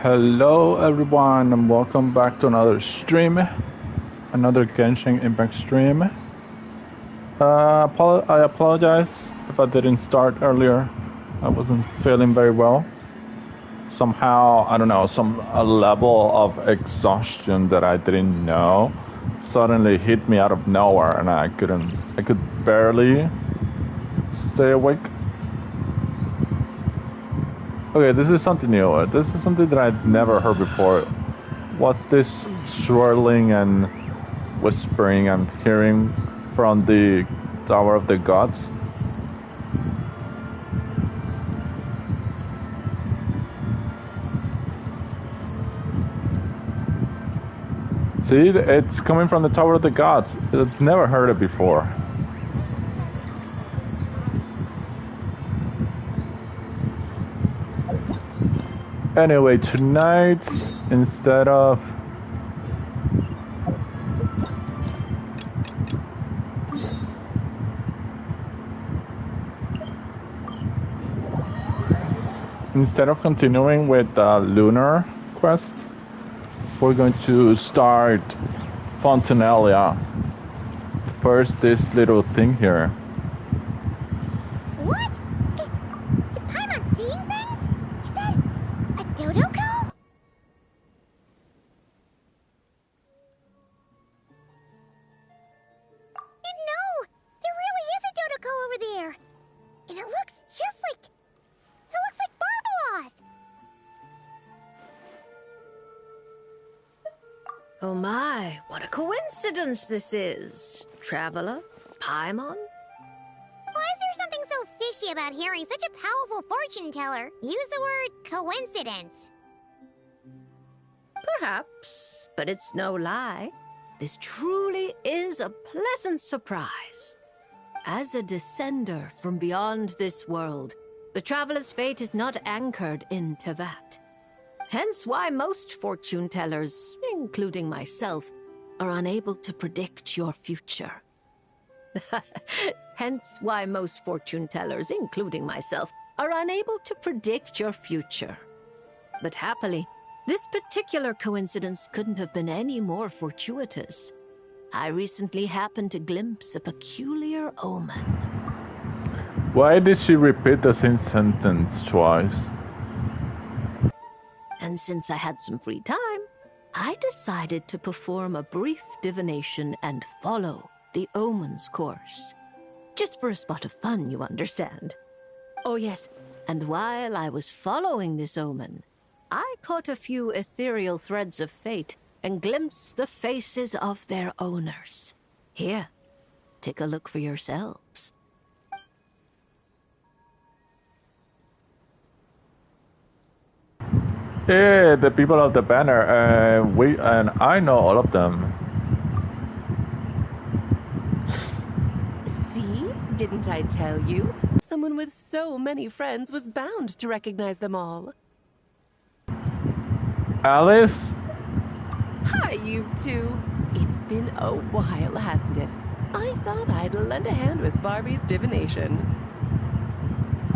Hello everyone and welcome back to another stream, another Genshin Impact stream. I apologize if I didn't start earlier. I wasn't feeling very well. Somehow, I don't know, a level of exhaustion that I didn't know suddenly hit me out of nowhere and I could barely stay awake. Okay, this is something new. This is something that I'd never heard before. What's this swirling and whispering I'm hearing from the Tower of the Gods? See, it's coming from the Tower of the Gods. I've never heard it before. Anyway, tonight, instead of continuing with the lunar quest, we're going to start Fontinalia. First, this little thing here. What? Is Paimon seeing things? Is that a Dodoko? No! There really is a Dodoko over there! And it looks just like... It looks like Barbeloth! Oh my, what a coincidence this is. Traveler? Paimon? Why is there something so fishy about hearing such a powerful fortune teller use the word coincidence? Perhaps, but it's no lie. This truly is a pleasant surprise. As a descender from beyond this world, the traveler's fate is not anchored in Tevat. Hence why most fortune tellers, including myself, are unable to predict your future. Hence why most fortune tellers, including myself, are unable to predict your future. But happily, this particular coincidence couldn't have been any more fortuitous. I recently happened to glimpse a peculiar omen. Why did she repeat the same sentence twice? And since I had some free time, I decided to perform a brief divination and follow the omen's course. Just for a spot of fun, you understand. Oh yes, and while I was following this omen, I caught a few ethereal threads of fate and glimpsed the faces of their owners. Here, take a look for yourselves. Yeah, the people of the banner, and I know all of them. See? Didn't I tell you? Someone with so many friends was bound to recognize them all. Alice? Hi, you two. It's been a while, hasn't it? I thought I'd lend a hand with Barbie's divination.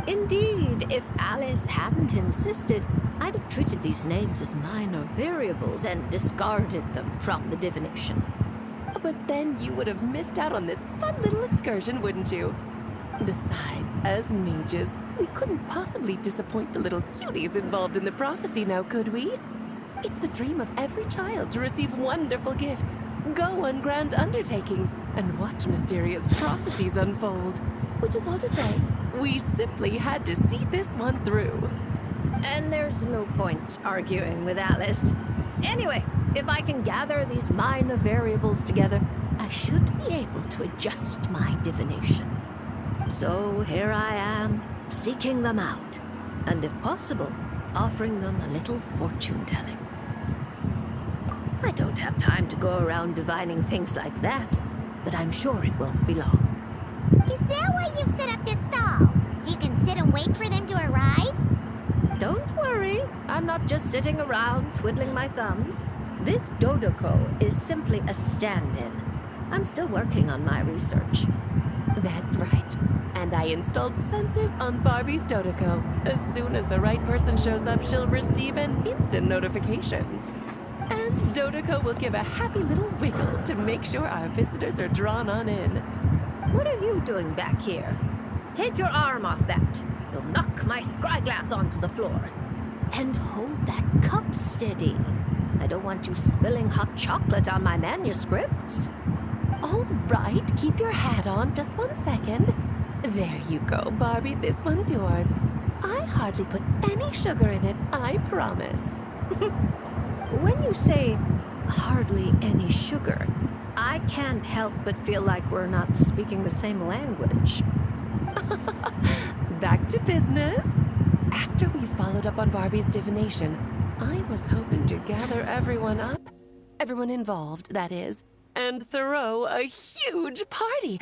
Indeed, if Alice hadn't insisted, I'd have treated these names as minor variables and discarded them from the divination. But then you would have missed out on this fun little excursion, wouldn't you? Besides, as mages, we couldn't possibly disappoint the little cuties involved in the prophecy now, could we? It's the dream of every child to receive wonderful gifts, go on grand undertakings, and watch mysterious prophecies unfold. Which is all to say, we simply had to see this one through. And there's no point arguing with Alice. Anyway, if I can gather these minor variables together, I should be able to adjust my divination. So here I am, seeking them out, and if possible, offering them a little fortune-telling. I don't have time to go around divining things like that, but I'm sure it won't be long. Is that why you've set up this stall? So you can sit and wait for them to arrive? Don't worry, I'm not just sitting around twiddling my thumbs. This Dodoko is simply a stand-in. I'm still working on my research. That's right. And I installed sensors on Barbie's Dodoko. As soon as the right person shows up, she'll receive an instant notification. And Dodoko will give a happy little wiggle to make sure our visitors are drawn on in. What are you doing back here? Take your arm off that. You'll knock my scryglass onto the floor. And hold that cup steady. I don't want you spilling hot chocolate on my manuscripts. All right, keep your hat on. Just 1 second. There you go, Barbie. This one's yours. I hardly put any sugar in it, I promise. When you say hardly any sugar, I can't help but feel like we're not speaking the same language. Back to business. After we followed up on Barbie's divination, I was hoping to gather everyone up. Everyone involved, that is. And throw a huge party.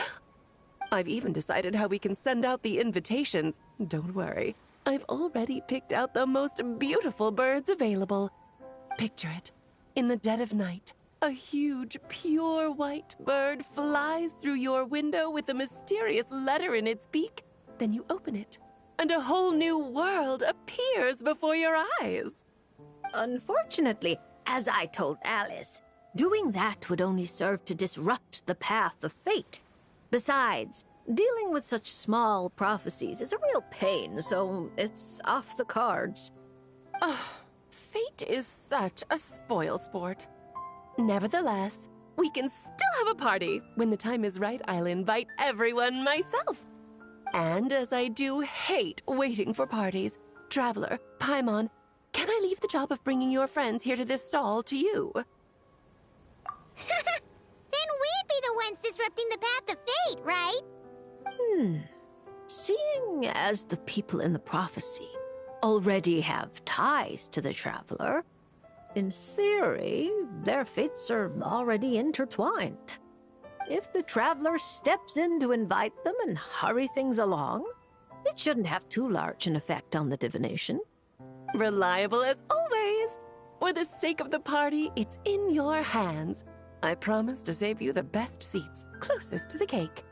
I've even decided how we can send out the invitations. Don't worry, I've already picked out the most beautiful birds available. Picture it. In the dead of night, a huge, pure white bird flies through your window with a mysterious letter in its beak. Then you open it, and a whole new world appears before your eyes. Unfortunately, as I told Alice, doing that would only serve to disrupt the path of fate. Besides, dealing with such small prophecies is a real pain, so it's off the cards. Fate is such a spoil sport. Nevertheless, we can still have a party. When the time is right, I'll invite everyone myself. And as I do hate waiting for parties, Traveler, Paimon, can I leave the job of bringing your friends here to this stall to you? Then we'd be the ones disrupting the path of fate, right? Seeing as the people in the prophecy already have ties to the Traveler, in theory, their fates are already intertwined. If the Traveler steps in to invite them and hurry things along, it shouldn't have too large an effect on the divination. Reliable as always. For the sake of the party, it's in your hands. I promise to save you the best seats, closest to the cake.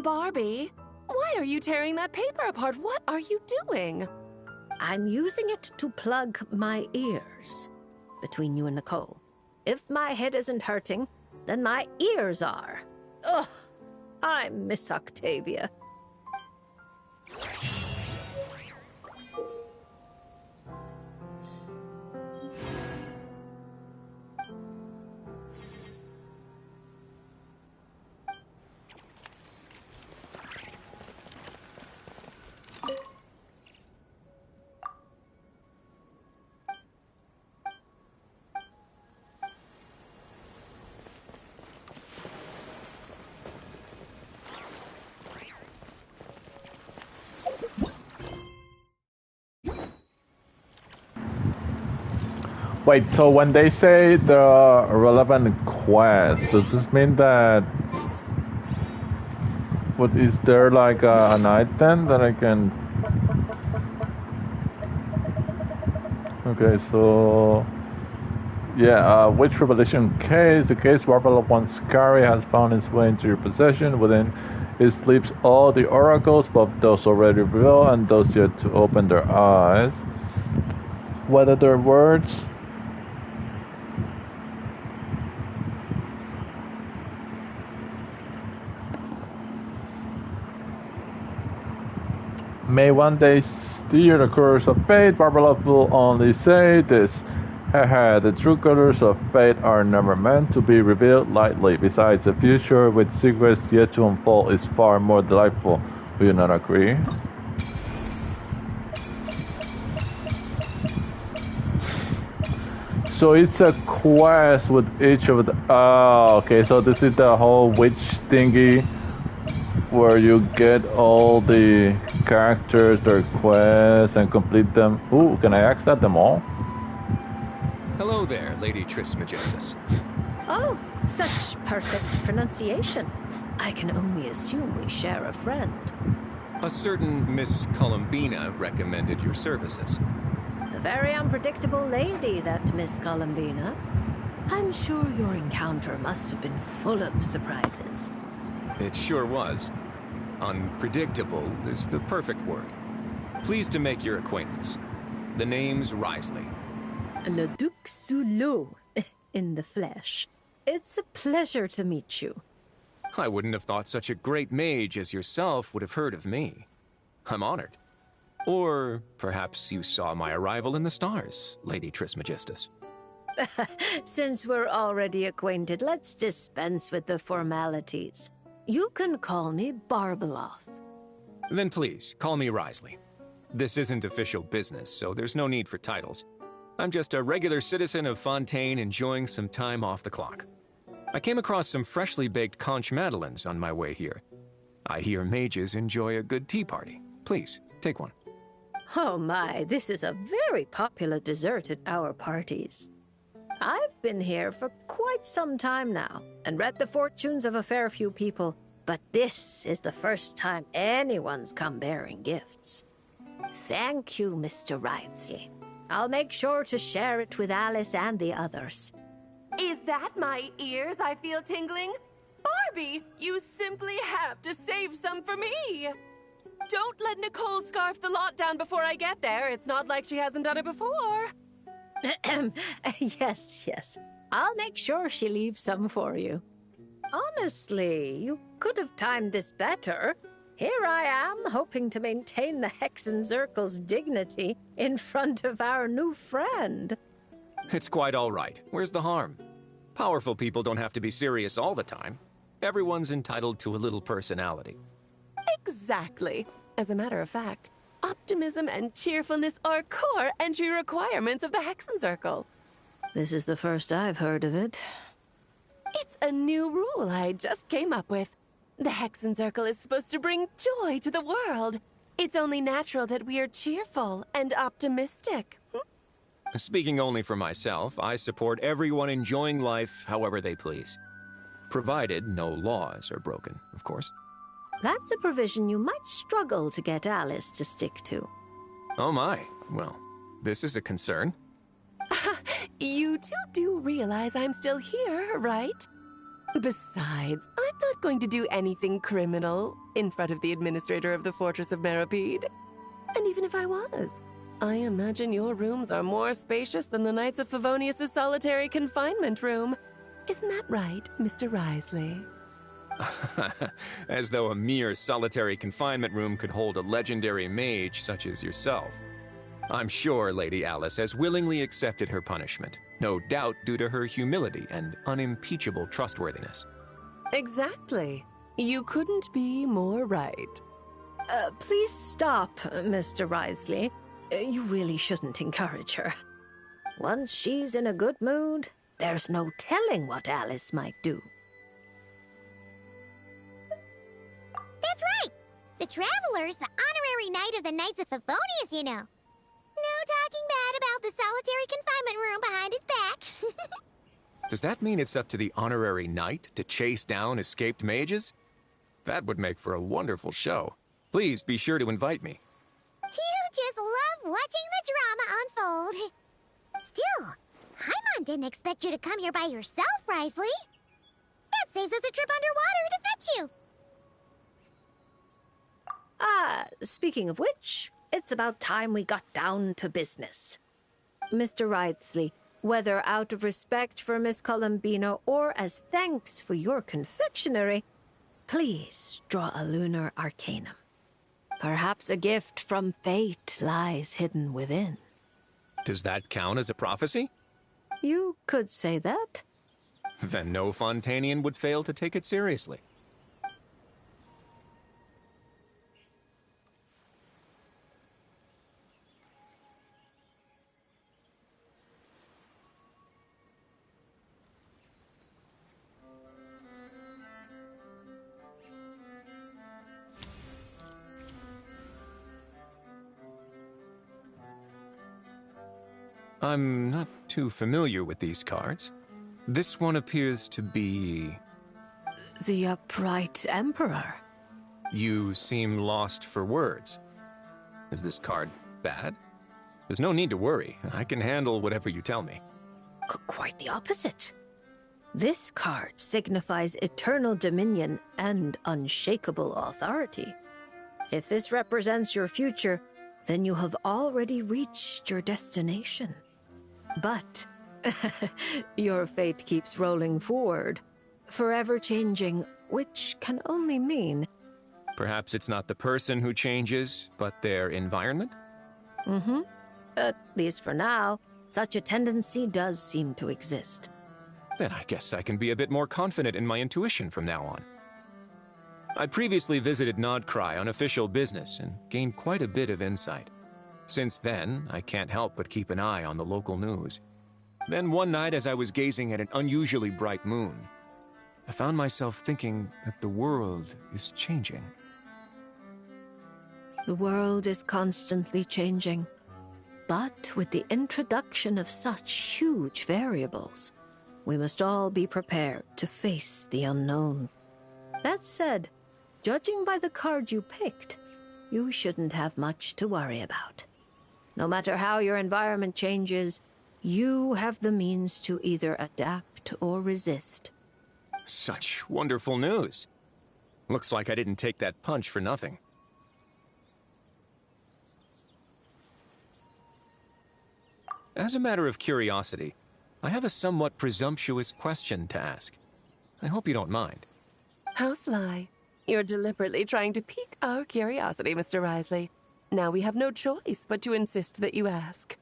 Barbie, why are you tearing that paper apart? What are you doing? I'm using it to plug my ears. Between you and Nicole, if my head isn't hurting, then my ears are. Ugh, I miss Octavia. Wait, so when they say the relevant quest, does this mean that... What, is there like an item that I can... Okay, so... Yeah, which revelation case? The case Barbara once Scary has found its way into your possession. Within it sleeps all the oracles, both those already revealed and those yet to open their eyes. What are their words? May one day steer the course of fate. Barbara will only say this. Haha, the true colors of fate are never meant to be revealed lightly. Besides, the future with secrets yet to unfold is far more delightful. Do you not agree? So it's a quest with each of the... Oh, okay, so this is the whole witch thingy where you get all the characters, their quests, and complete them. Ooh, can I access them all? Hello there, Lady Trismegistus. Oh, such perfect pronunciation. I can only assume we share a friend. A certain Miss Columbina recommended your services. A very unpredictable lady, that Miss Columbina. I'm sure your encounter must have been full of surprises. It sure was. Unpredictable is the perfect word. Pleased to make your acquaintance. The name's Risley. Le Duc Soulot, in the flesh. It's a pleasure to meet you. I wouldn't have thought such a great mage as yourself would have heard of me. I'm honored. Or perhaps you saw my arrival in the stars, Lady Trismegistus. Since we're already acquainted, let's dispense with the formalities. You can call me Barbeloth. Then please, call me Risley. This isn't official business, so there's no need for titles. I'm just a regular citizen of Fontaine enjoying some time off the clock. I came across some freshly baked conch madeleines on my way here. I hear mages enjoy a good tea party. Please, take one. Oh my, this is a very popular dessert at our parties. I've been here for quite some time now, and read the fortunes of a fair few people, but this is the first time anyone's come bearing gifts. Thank you, Mr. Risley. I'll make sure to share it with Alice and the others. Is that my ears I feel tingling? Barbie, you simply have to save some for me! Don't let Nicole scarf the lot down before I get there. It's not like she hasn't done it before. Yes. I'll make sure she leaves some for you. Honestly, you could have timed this better. Here I am, hoping to maintain the Hexenzirkel's dignity in front of our new friend. It's quite all right. Where's the harm? Powerful people don't have to be serious all the time. Everyone's entitled to a little personality. Exactly. As a matter of fact, optimism and cheerfulness are core entry requirements of the Hexenzirkel. This is the first I've heard of it. It's a new rule I just came up with. The Hexenzirkel is supposed to bring joy to the world. It's only natural that we are cheerful and optimistic. Speaking only for myself, I support everyone enjoying life however they please. Provided no laws are broken, of course. That's a provision you might struggle to get Alice to stick to. Oh my. Well, this is a concern. You two do realize I'm still here, right? Besides, I'm not going to do anything criminal in front of the administrator of the Fortress of Meripede. And even if I was, I imagine your rooms are more spacious than the Knights of Favonius' solitary confinement room. Isn't that right, Mr. Risley? As though a mere solitary confinement room could hold a legendary mage such as yourself. I'm sure Lady Alice has willingly accepted her punishment, no doubt due to her humility and unimpeachable trustworthiness. Exactly. You couldn't be more right. Please stop, Mr. Risley. You really shouldn't encourage her. Once she's in a good mood, there's no telling what Alice might do. That's right! The Traveler's the honorary knight of the Knights of Favonius, you know. No talking bad about the solitary confinement room behind his back. Does that mean it's up to the honorary knight to chase down escaped mages? That would make for a wonderful show. Please be sure to invite me. You just love watching the drama unfold. Still, Hyman didn't expect you to come here by yourself, Risley. That saves us a trip underwater to fetch you. Speaking of which, it's about time we got down to business. Mr. Risley, whether out of respect for Miss Colombina or as thanks for your confectionery, please draw a lunar arcanum. Perhaps a gift from fate lies hidden within. Does that count as a prophecy? You could say that. Then no Fontanian would fail to take it seriously. I'm not too familiar with these cards. This one appears to be... The Upright Emperor. You seem lost for words. Is this card bad? There's no need to worry. I can handle whatever you tell me. Quite the opposite. This card signifies eternal dominion and unshakable authority. If this represents your future, then you have already reached your destination. But your fate keeps rolling forward, forever changing, which can only mean... Perhaps it's not the person who changes, but their environment? At least for now, such a tendency does seem to exist. Then I guess I can be a bit more confident in my intuition from now on. I previously visited Nodcry on official business and gained quite a bit of insight. Since then, I can't help but keep an eye on the local news. Then one night, as I was gazing at an unusually bright moon, I found myself thinking that the world is changing. The world is constantly changing. But with the introduction of such huge variables, we must all be prepared to face the unknown. That said, judging by the card you picked, you shouldn't have much to worry about. No matter how your environment changes, you have the means to either adapt or resist. Such wonderful news. Looks like I didn't take that punch for nothing. As a matter of curiosity, I have a somewhat presumptuous question to ask. I hope you don't mind. How sly. You're deliberately trying to pique our curiosity, Mr. Risley. Now we have no choice but to insist that you ask.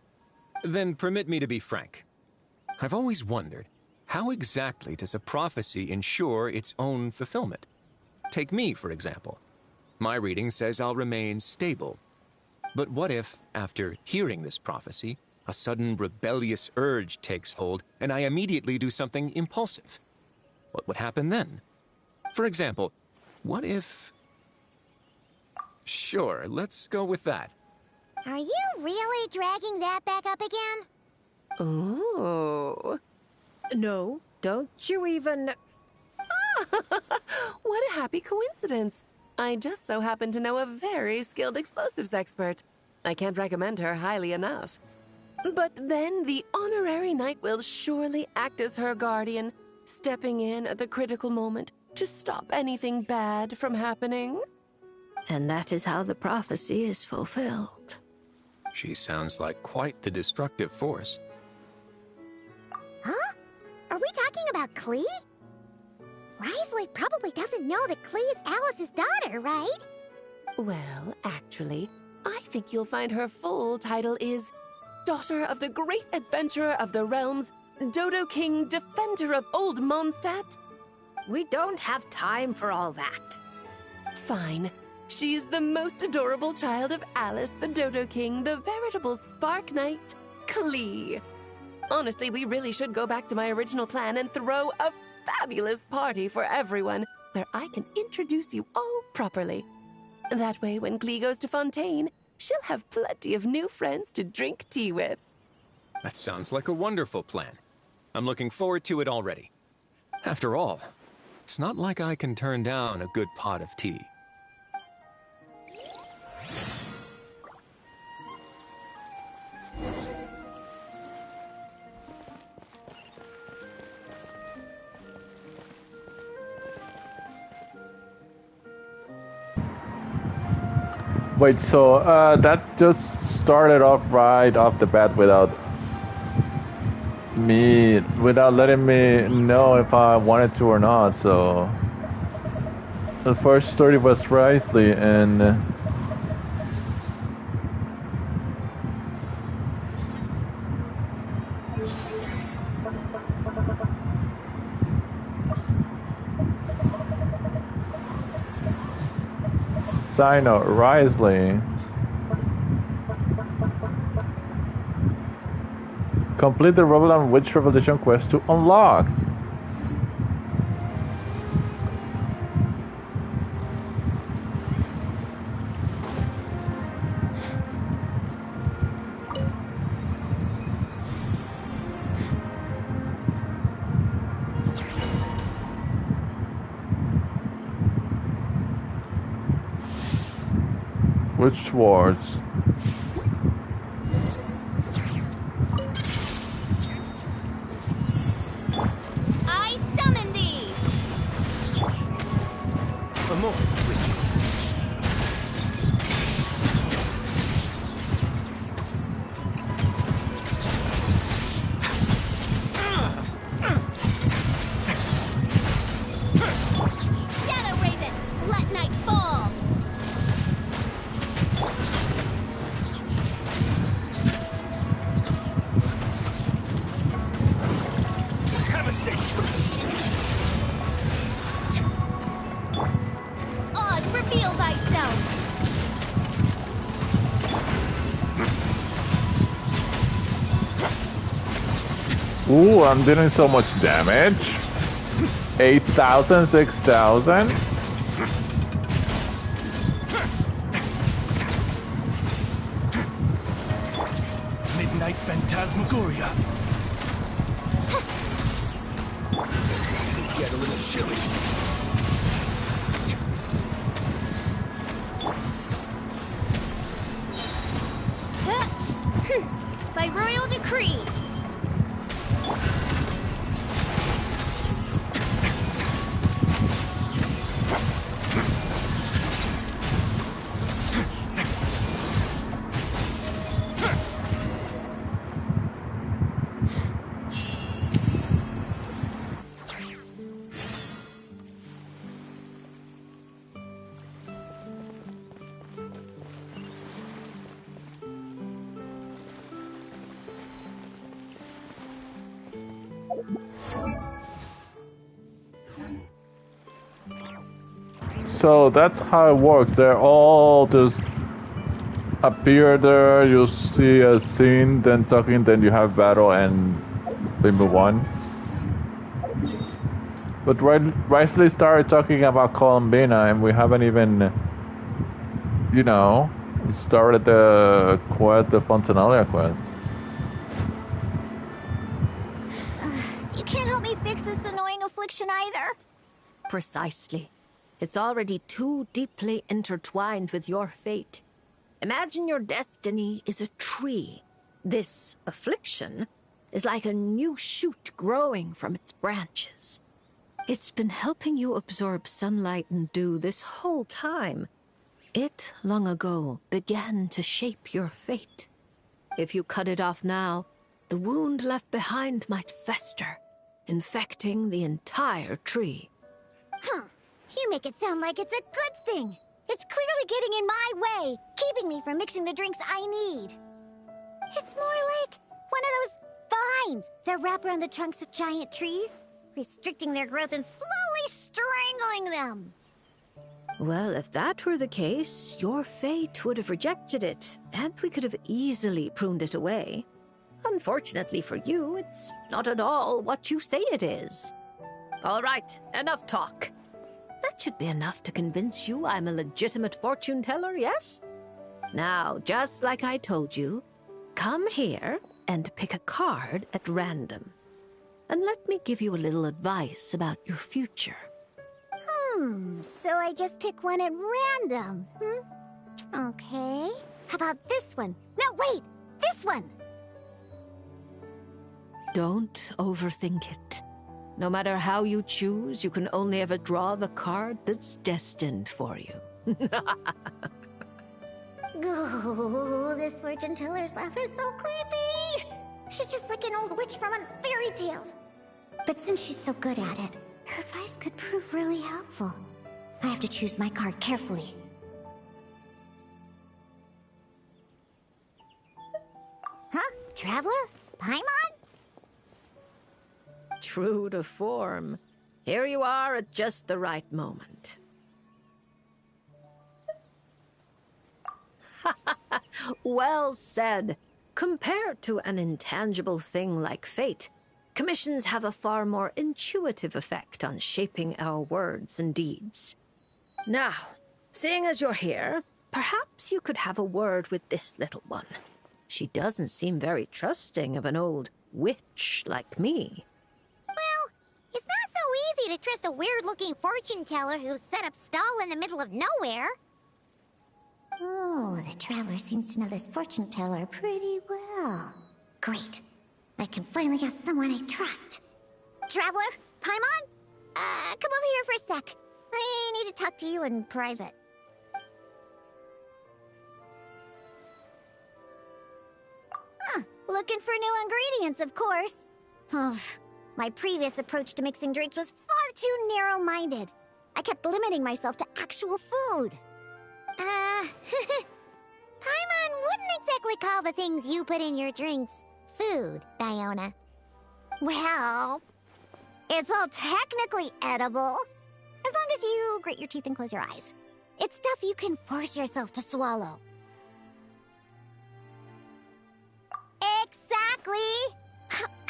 Then permit me to be frank. I've always wondered, how exactly does a prophecy ensure its own fulfillment? Take me, for example. My reading says I'll remain stable. But what if, after hearing this prophecy, a sudden rebellious urge takes hold and I immediately do something impulsive? What would happen then? For example, what if... Sure, let's go with that. Are you really dragging that back up again? Oh. No, don't you even... What a happy coincidence. I just so happen to know a very skilled explosives expert. I can't recommend her highly enough. But then the honorary knight will surely act as her guardian, stepping in at the critical moment to stop anything bad from happening. And that is how the prophecy is fulfilled. She sounds like quite the destructive force. Huh? Are we talking about Klee? Risley probably doesn't know that Klee is Alice's daughter, right? Well, actually, I think you'll find her full title is Daughter of the Great Adventurer of the Realms, Dodo King, Defender of Old Mondstadt. We don't have time for all that. Fine. She's the most adorable child of Alice, the Dodo King, the veritable Spark Knight, Klee. Honestly, we really should go back to my original plan and throw a fabulous party for everyone, where I can introduce you all properly. That way, when Klee goes to Fontaine, she'll have plenty of new friends to drink tea with. That sounds like a wonderful plan. I'm looking forward to it already. After all, it's not like I can turn down a good pot of tea. Wait, so that just started off right off the bat without letting me know if I wanted to or not. So the first story was Risley and Sino Risley. Complete the Revelant Witch Revelation quest to unlocked. Which swords? I Oz, reveal thyself! Ooh, I'm dealing so much damage. 8,000, 6,000. Midnight Phantasmagoria. It's gonna get a little chilly. By royal decree. So that's how it works. They're all just appear there, you see a scene, then talking, then you have battle, and they move on. But Risley started talking about Columbina, and we haven't even, you know, started the quest, the Fontinalia quest. You can't help me fix this annoying affliction either. Precisely. It's already too deeply intertwined with your fate. Imagine your destiny is a tree. This affliction is like a new shoot growing from its branches. It's been helping you absorb sunlight and dew this whole time. It, long ago, began to shape your fate. If you cut it off now, the wound left behind might fester, infecting the entire tree. Huh. You make it sound like it's a good thing. It's clearly getting in my way, keeping me from mixing the drinks I need. It's more like one of those vines that wrap around the trunks of giant trees, restricting their growth and slowly strangling them. Well, if that were the case, your fate would have rejected it, and we could have easily pruned it away. Unfortunately for you, it's not at all what you say it is. All right, enough talk. That should be enough to convince you I'm a legitimate fortune teller, yes? Now, just like I told you, come here and pick a card at random. And let me give you a little advice about your future. So I just pick one at random, Okay. How about this one? No, wait! This one! Don't overthink it. No matter how you choose, you can only ever draw the card that's destined for you. Ooh, this fortune teller's laugh is so creepy! She's just like an old witch from a fairy tale. But since she's so good at it, her advice could prove really helpful. I have to choose my card carefully. Huh? Traveler? Paimon? True to form. Here you are at just the right moment. Well said. Compared to an intangible thing like fate, commissions have a far more intuitive effect on shaping our words and deeds. Now, seeing as you're here, perhaps you could have a word with this little one. She doesn't seem very trusting of an old witch like me. Well, it's not so easy to trust a weird-looking fortune teller who's set up stall in the middle of nowhere. Oh, the traveler seems to know this fortune teller pretty well. Great. I can finally have someone I trust. Traveler? Paimon? Come over here for a sec. I need to talk to you in private. Looking for new ingredients, of course. My previous approach to mixing drinks was far too narrow-minded. I kept limiting myself to actual food. Paimon wouldn't exactly call the things you put in your drinks food, Diona. Well, It's all technically edible, as long as you grit your teeth and close your eyes. It's stuff you can force yourself to swallow. Exactly!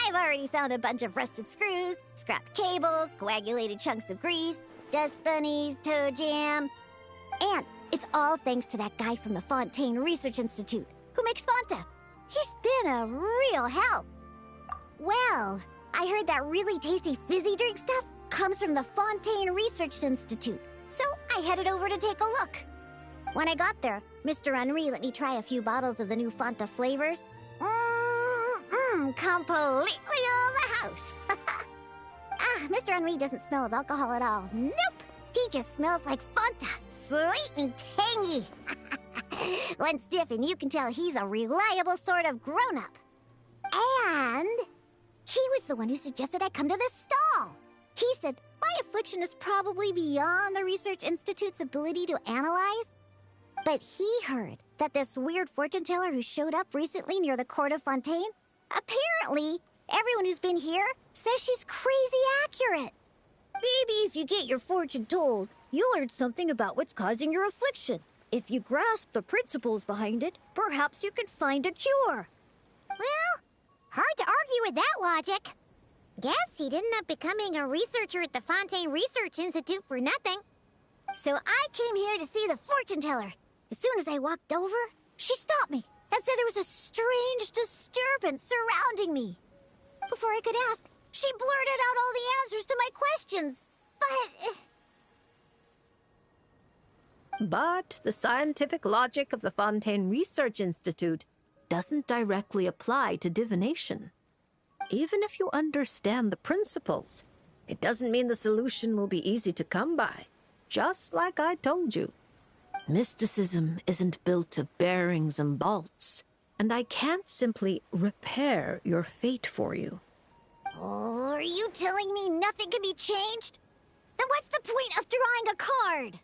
I've already found a bunch of rusted screws, scrapped cables, coagulated chunks of grease, dust bunnies, toe jam. And it's all thanks to that guy from the Fontaine Research Institute who makes Fanta. He's been a real help. Well, I heard that really tasty fizzy drink stuff comes from the Fontaine Research Institute, so I headed over to take a look. When I got there, Mr. Henri let me try a few bottles of the new Fanta flavors. Completely on the house. Mr. Henri doesn't smell of alcohol at all. Nope, he just smells like Fanta, sweet and tangy. When stiff, and you can tell he's a reliable sort of grown-up. And he was the one who suggested I come to this stall. He said my affliction is probably beyond the Research Institute's ability to analyze. But he heard that this weird fortune teller who showed up recently near the court of Fontaine, apparently everyone who's been here says she's crazy accurate. Maybe if you get your fortune told, you'll learn something about what's causing your affliction. If you grasp the principles behind it, perhaps you can find a cure. Well, hard to argue with that logic. Guess he didn't end up becoming a researcher at the Fontaine Research Institute for nothing. So I came here to see the fortune teller. As soon as I walked over, she stopped me and said there was a strange disturbance surrounding me. Before I could ask, she blurted out all the answers to my questions. But the scientific logic of the Fontaine Research Institute doesn't directly apply to divination. Even if you understand the principles, it doesn't mean the solution will be easy to come by. Just like I told you. Mysticism isn't built of bearings and bolts, and I can't simply repair your fate for you. Oh, are you telling me nothing can be changed? Then what's the point of drawing a card?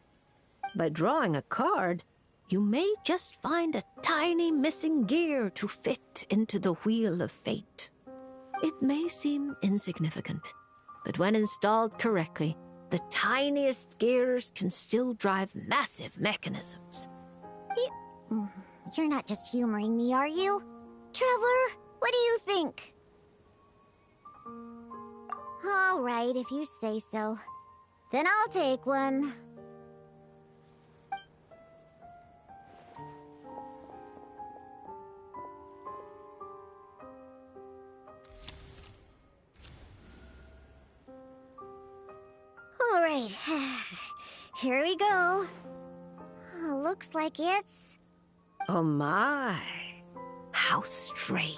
By drawing a card, you may just find a tiny missing gear to fit into the wheel of fate. It may seem insignificant, but when installed correctly, the tiniest gears can still drive massive mechanisms. You're not just humoring me, are you? Traveler, what do you think? All right, if you say so. Then I'll take one. All right, here we go. Looks like it's... Oh my, how strange.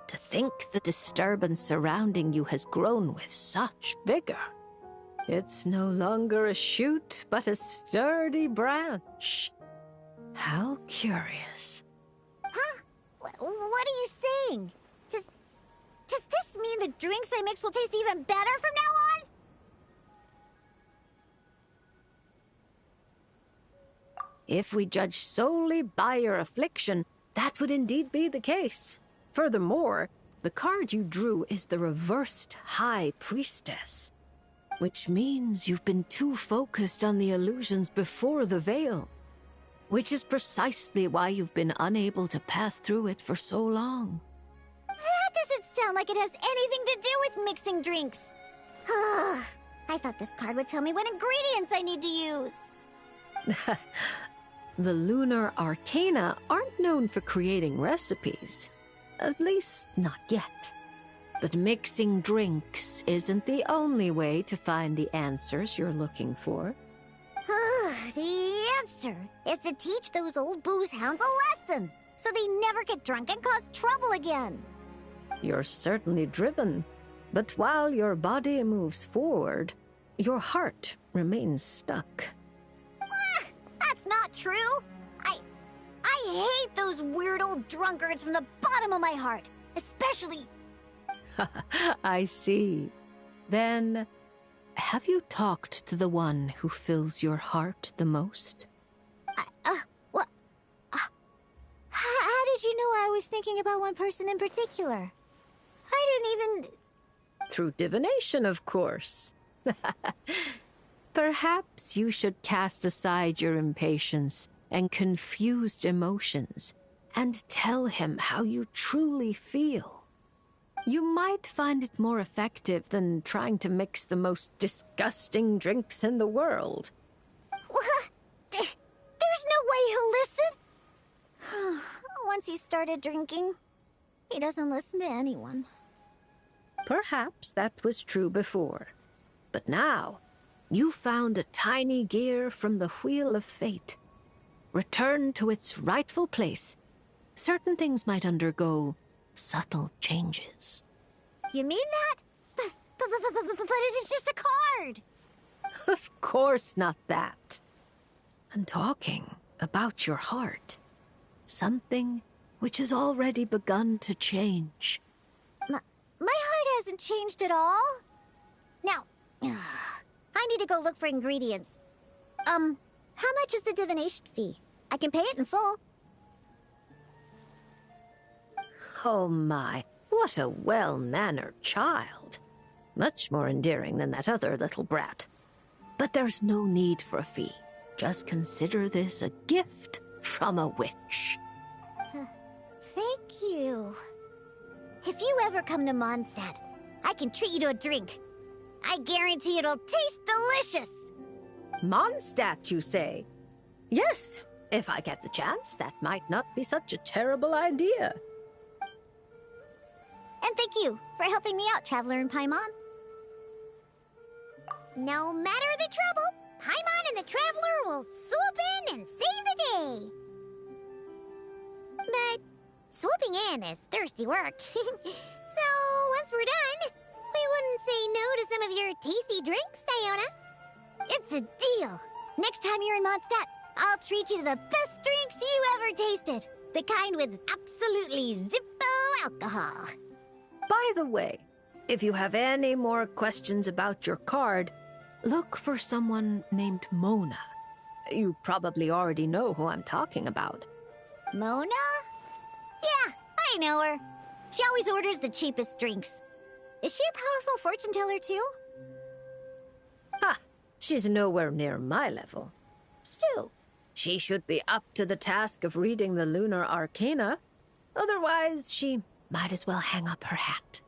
To think the disturbance surrounding you has grown with such vigor. It's no longer a shoot, but a sturdy branch. How curious. Huh? What are you saying? Does this mean the drinks I mix will taste even better from now on? If we judge solely by your affliction, that would indeed be the case. Furthermore, the card you drew is the reversed High Priestess, which means you've been too focused on the illusions before the veil, which is precisely why you've been unable to pass through it for so long. That doesn't sound like it has anything to do with mixing drinks. I thought this card would tell me what ingredients I need to use. The lunar arcana aren't known for creating recipes. At least, not yet. But mixing drinks isn't the only way to find the answers you're looking for. The answer is to teach those old booze hounds a lesson, so they never get drunk and cause trouble again. You're certainly driven, but while your body moves forward, your heart remains stuck. That's not true. I hate those weird old drunkards from the bottom of my heart, especially... I see. Then, have you talked to the one who fills your heart the most? What? How did you know I was thinking about one person in particular? I didn't even... Through divination, of course. Perhaps you should cast aside your impatience and confused emotions and tell him how you truly feel. You might find it more effective than trying to mix the most disgusting drinks in the world. There's no way he'll listen. Once he started drinking, he doesn't listen to anyone. Perhaps that was true before. But now, you found a tiny gear from the Wheel of Fate. Return to its rightful place. Certain things might undergo subtle changes. You mean that? But it is just a card. Of course not that. I'm talking about your heart. Something which has already begun to change. My heart hasn't changed at all. Now, I need to go look for ingredients. How much is the divination fee? I can pay it in full. Oh my, what a well-mannered child. Much more endearing than that other little brat. But there's no need for a fee. Just consider this a gift from a witch. Thank you. If you ever come to Mondstadt, I can treat you to a drink. I guarantee it'll taste delicious. Mondstadt, you say? Yes, if I get the chance, that might not be such a terrible idea. And thank you for helping me out, Traveler in Paimon. No matter the trouble, Paimon and the Traveler will swoop in and save the day. But swooping in is thirsty work. So once we're done, we wouldn't say no to some of your tasty drinks, Diona. It's a deal. Next time you're in Mondstadt, I'll treat you to the best drinks you ever tasted. The kind with absolutely zippo alcohol. By the way, if you have any more questions about your card, look for someone named Mona. You probably already know who I'm talking about. Mona? Yeah, I know her. She always orders the cheapest drinks. Is she a powerful fortune teller too? Ha! She's nowhere near my level. Still, she should be up to the task of reading the lunar arcana. Otherwise, she might as well hang up her hat.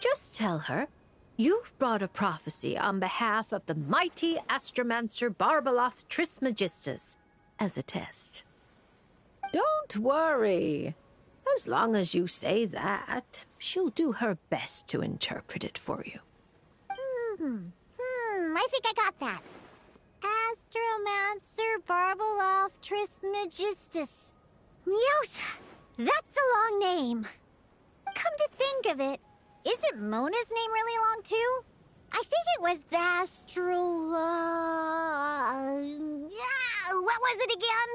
Just tell her you've brought a prophecy on behalf of the mighty astromancer Barbaloth Trismegistus as a test. Don't worry. As long as you say that, she'll do her best to interpret it for you. I think I got that. Astromancer Barbaloth Trismegistus. Yosa, that's a long name. Come to think of it, isn't Mona's name really long too? I think it was the what was it again?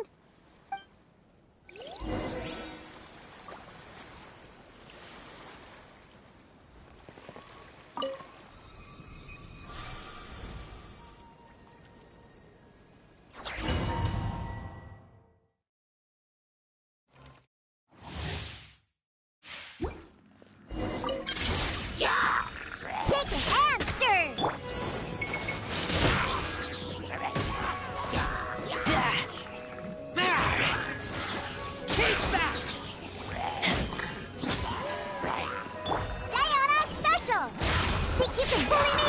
Shake it and stir! Keep back! Diana special! Think you can bully me?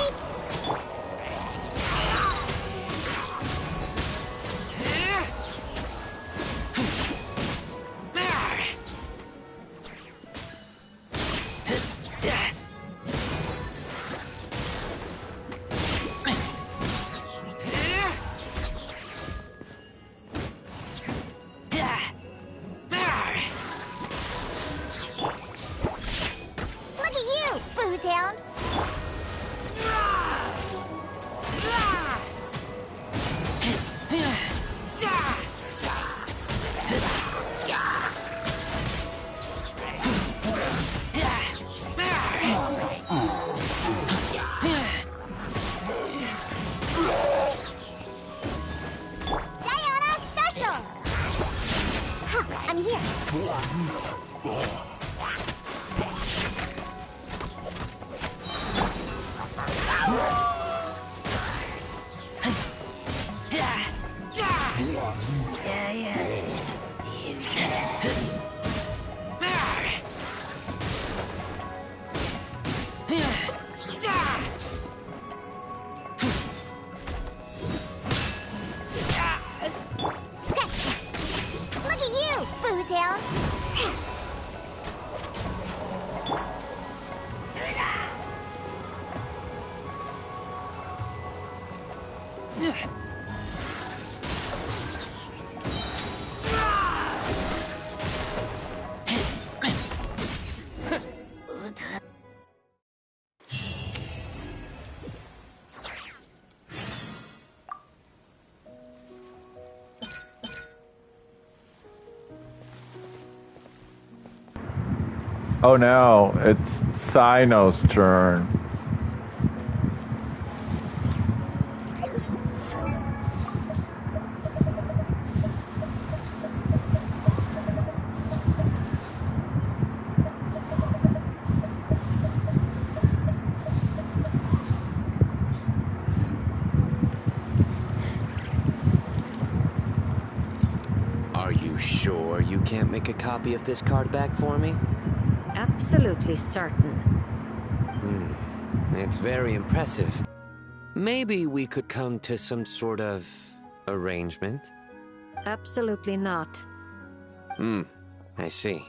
Look at you, booze hound! Diana special! Huh, I'm here. Oh no, it's Sino's turn. Are you sure you can't make a copy of this card back for me? Absolutely certain. It's very impressive. Maybe we could come to some sort of arrangement? Absolutely not. I see.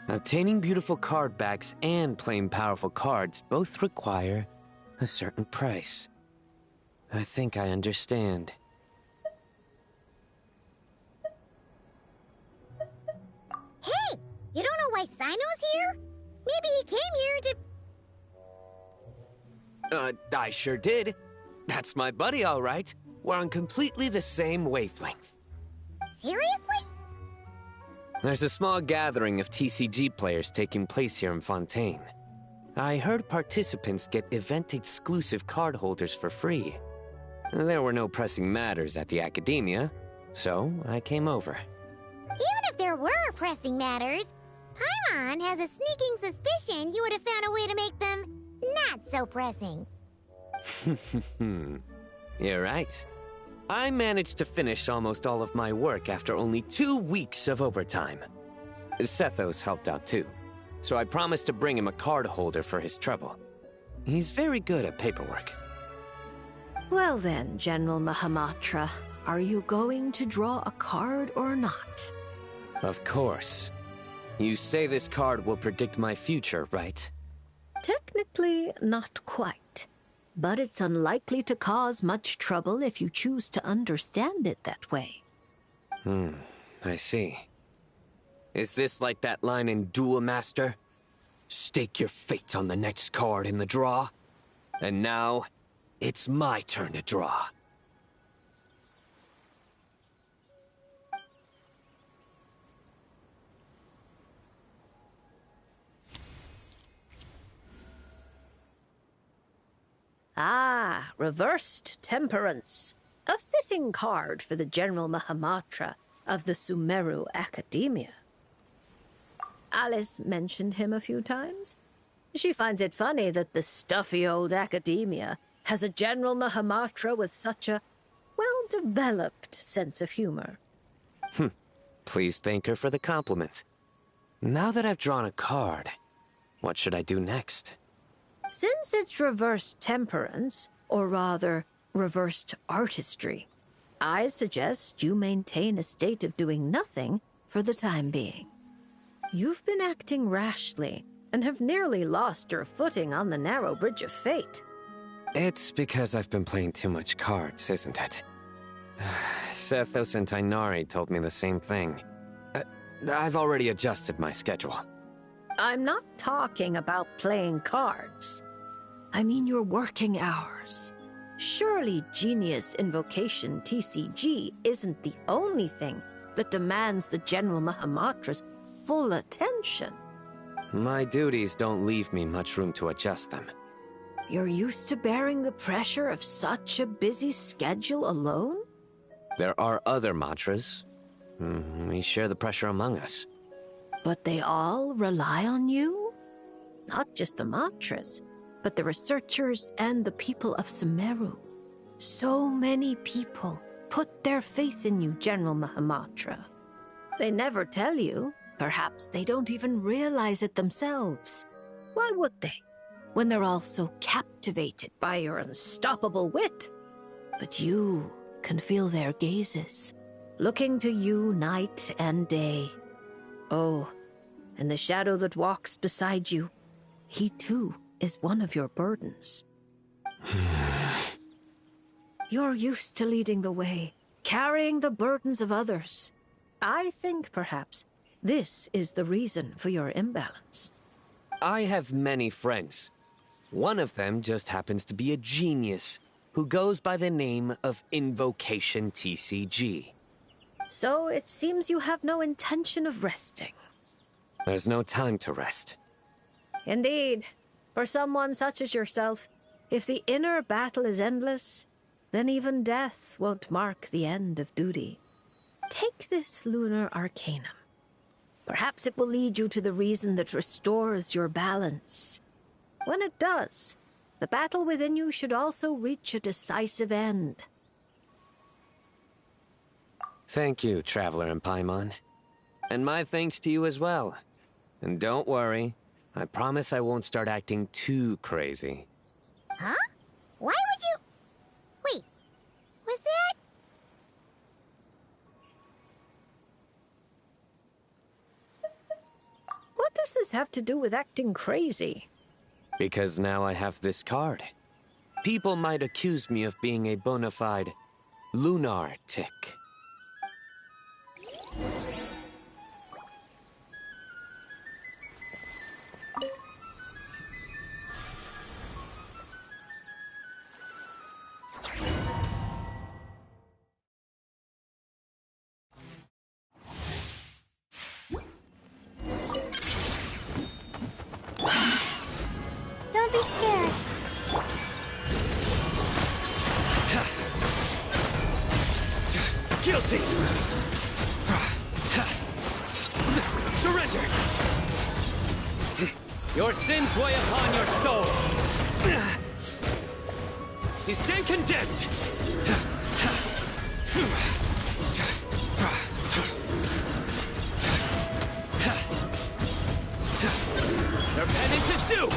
Obtaining beautiful card backs and playing powerful cards both require a certain price. I think I understand. Hey! You don't know why Sino's here? Maybe he came here to... I sure did. That's my buddy, all right. We're on completely the same wavelength. Seriously? There's a small gathering of TCG players taking place here in Fontaine. I heard participants get event-exclusive card holders for free. There were no pressing matters at the Academia, so I came over. Even if there were pressing matters, Paimon has a sneaking suspicion you would have found a way to make them not so pressing. You're right. I managed to finish almost all of my work after only 2 weeks of overtime. Sethos helped out too, so I promised to bring him a card holder for his trouble. He's very good at paperwork. Well then, General Mahamatra, are you going to draw a card or not? Of course. You say this card will predict my future, right? Technically, not quite. But it's unlikely to cause much trouble if you choose to understand it that way. I see. Is this like that line in Duel Master? Stake your fate on the next card in the draw? And now, it's my turn to draw. Ah, Reversed Temperance. A fitting card for the General Mahamatra of the Sumeru Academia. Alice mentioned him a few times. She finds it funny that the stuffy old Academia has a General Mahamatra with such a well-developed sense of humor. Please thank her for the compliment. Now that I've drawn a card, what should I do next? Since it's reversed temperance, or rather, reversed artistry, I suggest you maintain a state of doing nothing for the time being. You've been acting rashly, and have nearly lost your footing on the narrow bridge of fate. It's because I've been playing too much cards, isn't it? Sethos and Tainari told me the same thing. I've already adjusted my schedule. I'm not talking about playing cards. I mean your working hours. Surely Genius Invocation TCG isn't the only thing that demands the General Mahamatra's full attention. My duties don't leave me much room to adjust them. You're used to bearing the pressure of such a busy schedule alone? There are other mantras. We share the pressure among us. But they all rely on you? Not just the mantras, but the researchers and the people of Sumeru. So many people put their faith in you, General Mahamatra. They never tell you. Perhaps they don't even realize it themselves. Why would they, when they're all so captivated by your unstoppable wit? But you can feel their gazes, looking to you night and day. Oh, and the shadow that walks beside you, he too is one of your burdens. You're used to leading the way, carrying the burdens of others. I think, perhaps, this is the reason for your imbalance. I have many friends. One of them just happens to be a genius who goes by the name of Invocation TCG. So it seems you have no intention of resting. There's no time to rest. Indeed. For someone such as yourself, if the inner battle is endless, then even death won't mark the end of duty. Take this lunar arcanum. Perhaps it will lead you to the reason that restores your balance. When it does, the battle within you should also reach a decisive end. Thank you, Traveler and Paimon. And my thanks to you as well. And don't worry, I promise I won't start acting too crazy. Huh? Why would you... Wait, was that... What does this have to do with acting crazy? Because now I have this card. People might accuse me of being a bona fide lunar-tic. Don't be scared. Guilty! Surrender! Your sins weigh upon your soul! You stand condemned! Your penance is due!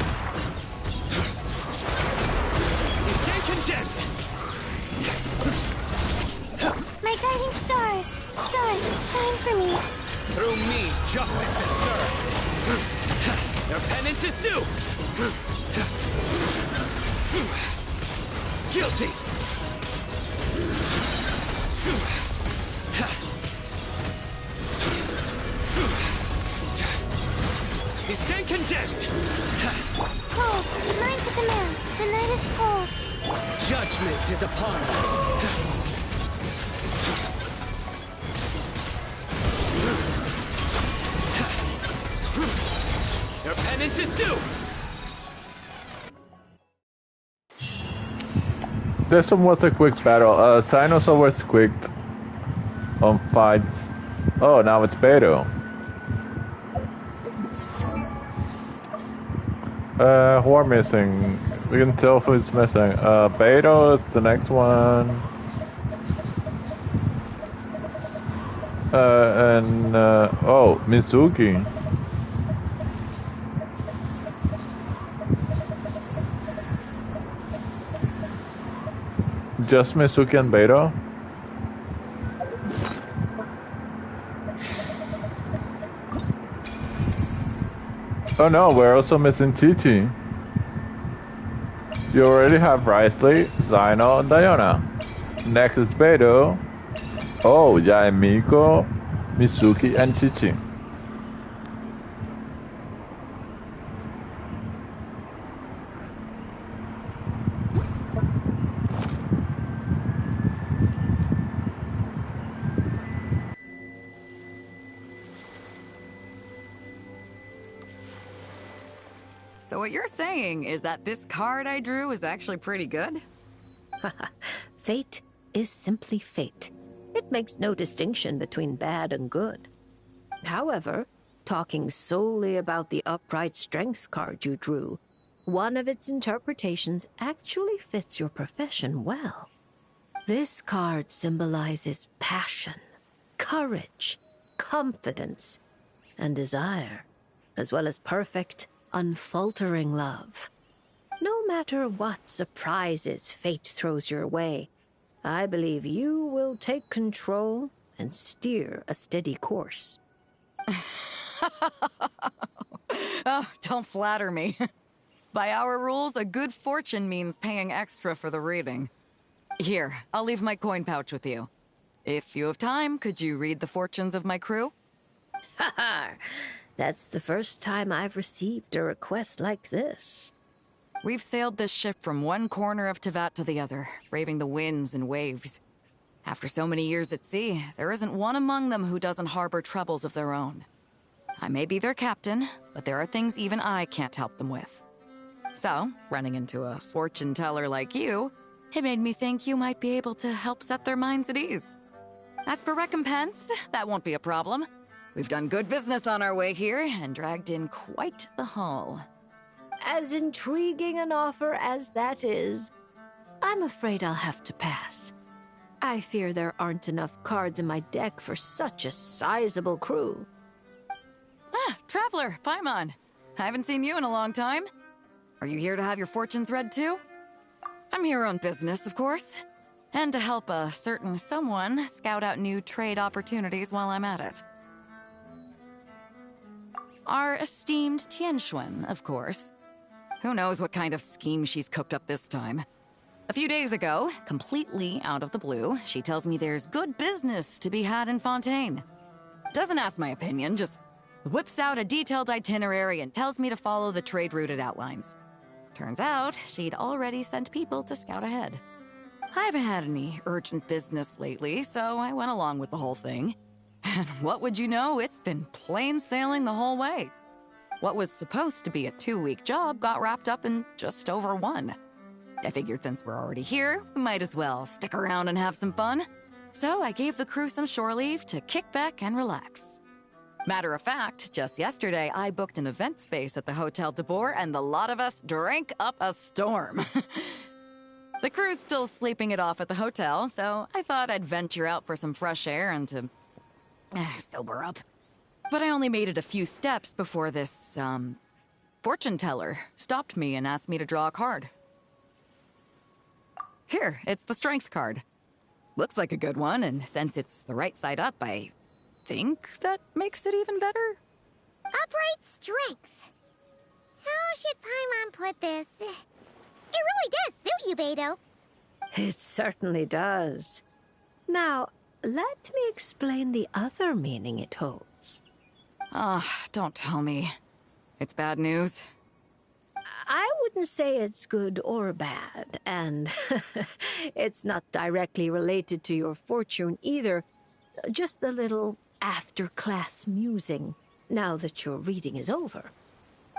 You stand condemned! My guiding stars. Stars, shine for me. Through me, justice is served! Your penance is due! Guilty! You stand condemned! Cold. Mine to the moon. The night is cold. Judgment is upon you! Your penance is due! This one was a quick battle. Sinosaur was quick on fights. Oh, now it's Beto. Who are missing? We can tell who's missing. Beto is the next one. Oh, Mizuki. Just Mizuki and Beto? Oh no, we're also missing Chichi. You already have Risley, Zino, and Diona. Next is Beto. Oh, yeah, Miko, Mizuki, and Chichi. So what you're saying is that this card I drew is actually pretty good? Fate is simply fate. It makes no distinction between bad and good. However, talking solely about the upright strength card you drew, one of its interpretations actually fits your profession well. This card symbolizes passion, courage, confidence, and desire, as well as perfect, unfaltering love. No matter what surprises fate throws your way, I believe you will take control and steer a steady course. Oh, don't flatter me. By our rules, a good fortune means paying extra for the reading. Here, I'll leave my coin pouch with you. If you have time, could you read the fortunes of my crew? Haha, that's the first time I've received a request like this. We've sailed this ship from one corner of Tevat to the other, braving the winds and waves. After so many years at sea, there isn't one among them who doesn't harbor troubles of their own. I may be their captain, but there are things even I can't help them with. So, running into a fortune teller like you, it made me think you might be able to help set their minds at ease. As for recompense, that won't be a problem. We've done good business on our way here and dragged in quite the haul. As intriguing an offer as that is, I'm afraid I'll have to pass. I fear there aren't enough cards in my deck for such a sizable crew. Ah, Traveler, Paimon. I haven't seen you in a long time. Are you here to have your fortunes read too? I'm here on business, of course. And to help a certain someone scout out new trade opportunities while I'm at it. Our esteemed Tianxuan, of course. Who knows what kind of scheme she's cooked up this time. A few days ago, completely out of the blue, she tells me there's good business to be had in Fontaine. Doesn't ask my opinion, just whips out a detailed itinerary and tells me to follow the trade route it outlines. Turns out, she'd already sent people to scout ahead. I haven't had any urgent business lately, so I went along with the whole thing. And what would you know, it's been plain sailing the whole way. What was supposed to be a 2-week job got wrapped up in just over 1. I figured since we're already here, we might as well stick around and have some fun. So I gave the crew some shore leave to kick back and relax. Matter of fact, just yesterday I booked an event space at the Hotel de Boer and the lot of us drank up a storm. The crew's still sleeping it off at the hotel, so I thought I'd venture out for some fresh air and to sober up. But I only made it a few steps before this, fortune teller stopped me and asked me to draw a card. Here, it's the strength card. Looks like a good one, and since it's the right side up, I think that makes it even better. Upright strength. How should Paimon put this? It really does suit you, Beto. It certainly does. Now, let me explain the other meaning it holds. Don't tell me. It's bad news. I wouldn't say it's good or bad, and it's not directly related to your fortune either. Just a little after-class musing, now that your reading is over.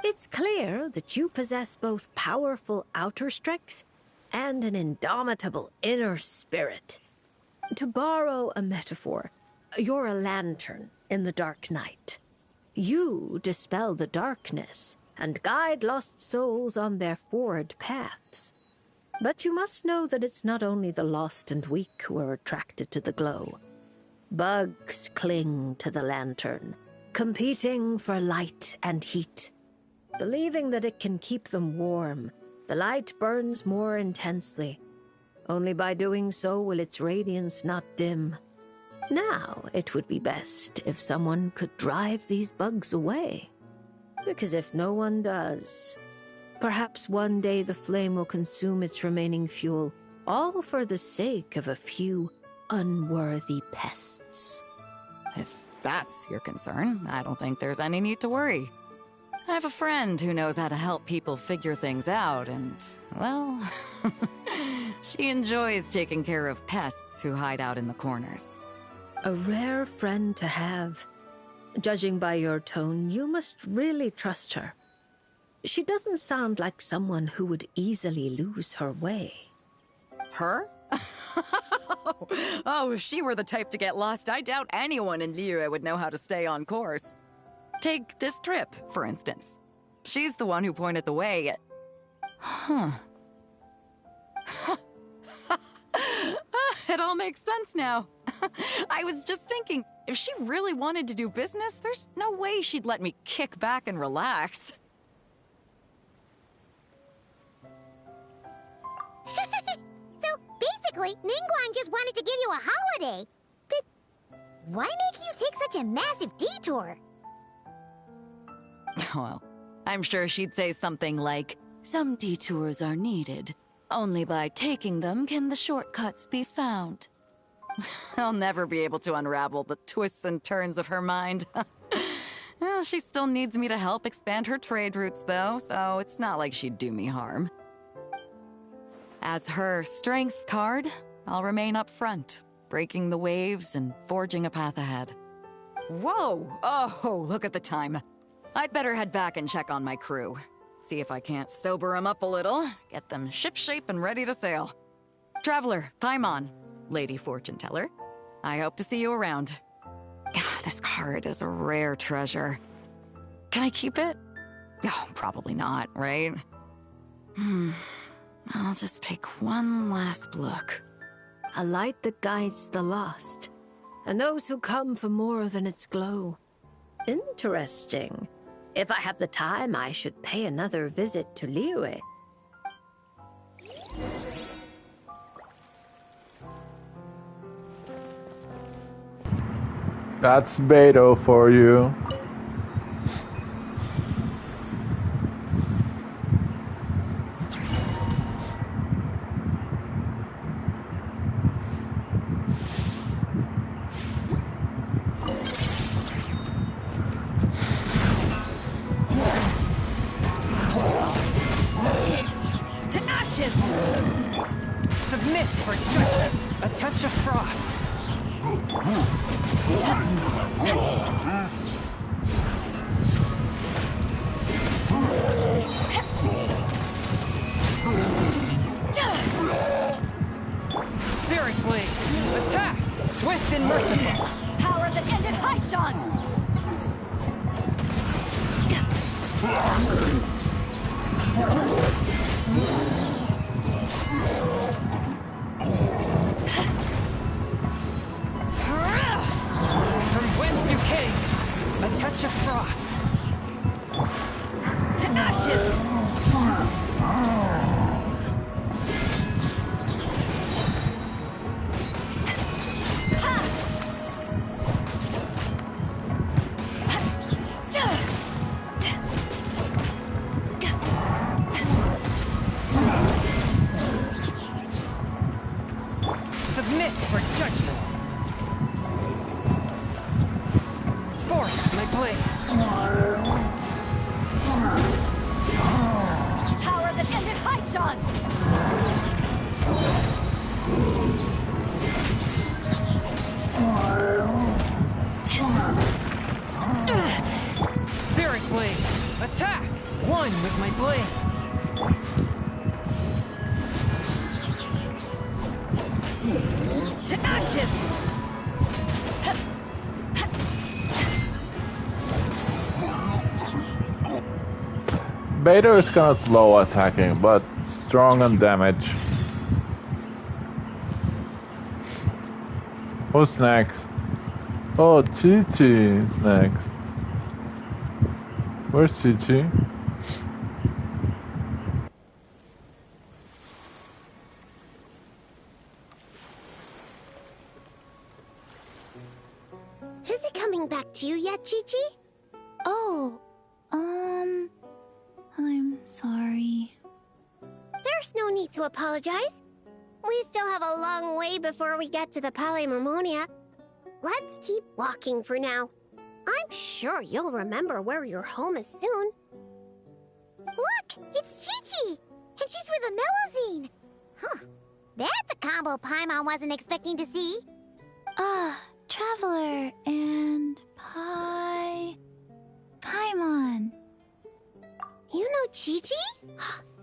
It's clear that you possess both powerful outer strength and an indomitable inner spirit. To borrow a metaphor, you're a lantern in the dark night. You dispel the darkness and guide lost souls on their forward paths. But you must know that it's not only the lost and weak who are attracted to the glow. Bugs cling to the lantern, competing for light and heat. Believing that it can keep them warm, the light burns more intensely. Only by doing so will its radiance not dim. Now, it would be best if someone could drive these bugs away. Because if no one does, perhaps one day the flame will consume its remaining fuel, all for the sake of a few unworthy pests. If that's your concern, I don't think there's any need to worry. I have a friend who knows how to help people figure things out, and, well, she enjoys taking care of pests who hide out in the corners. A rare friend to have. Judging by your tone, you must really trust her. She doesn't sound like someone who would easily lose her way. Her? Oh, if she were the type to get lost, I doubt anyone in Liyue would know how to stay on course. Take this trip, for instance. She's the one who pointed the way. It all makes sense now. I was just thinking, if she really wanted to do business, there's no way she'd let me kick back and relax. So, basically, Ningguang just wanted to give you a holiday. But why make you take such a massive detour? Well, I'm sure she'd say something like, "Some detours are needed. Only by taking them can the shortcuts be found." I'll never be able to unravel the twists and turns of her mind. Well, she still needs me to help expand her trade routes, though, so it's not like she'd do me harm. As her strength card, I'll remain up front, breaking the waves and forging a path ahead. Whoa! Oh, look at the time. I'd better head back and check on my crew. See if I can't sober them up a little, get them shipshape and ready to sail. Traveler, Paimon, Lady Fortune Teller, I hope to see you around. This card is a rare treasure. Can I keep it? Oh, probably not, right? I'll just take one last look. A light that guides the lost, and those who come for more than its glow. Interesting. If I have the time, I should pay another visit to Liyue. That's Beto for you. To ashes! Submit for judgment. A touch of frost. Spirit blade. Attack! Swift and merciful. Power that ended Haishan! From whence you came. A touch of frost. To ashes! Submit for judgment. Forth, my blade. Power that ended Haishan! Spirit blade. Attack! One with my blade. To ashes! Beto is kinda slow attacking, but strong on damage. Who's next? Oh, Chi-Chi is next. Where's Chi-Chi? Is it coming back to you yet, Chi-Chi? Oh, I'm sorry. There's no need to apologize. We still have a long way before we get to the Palais Mermonia. Let's keep walking for now. I'm sure you'll remember where your home is soon. Look, it's Chi-Chi, and she's with the Melozine. Huh, that's a combo Paimon wasn't expecting to see. Traveler and Paimon. You know Chi-Chi?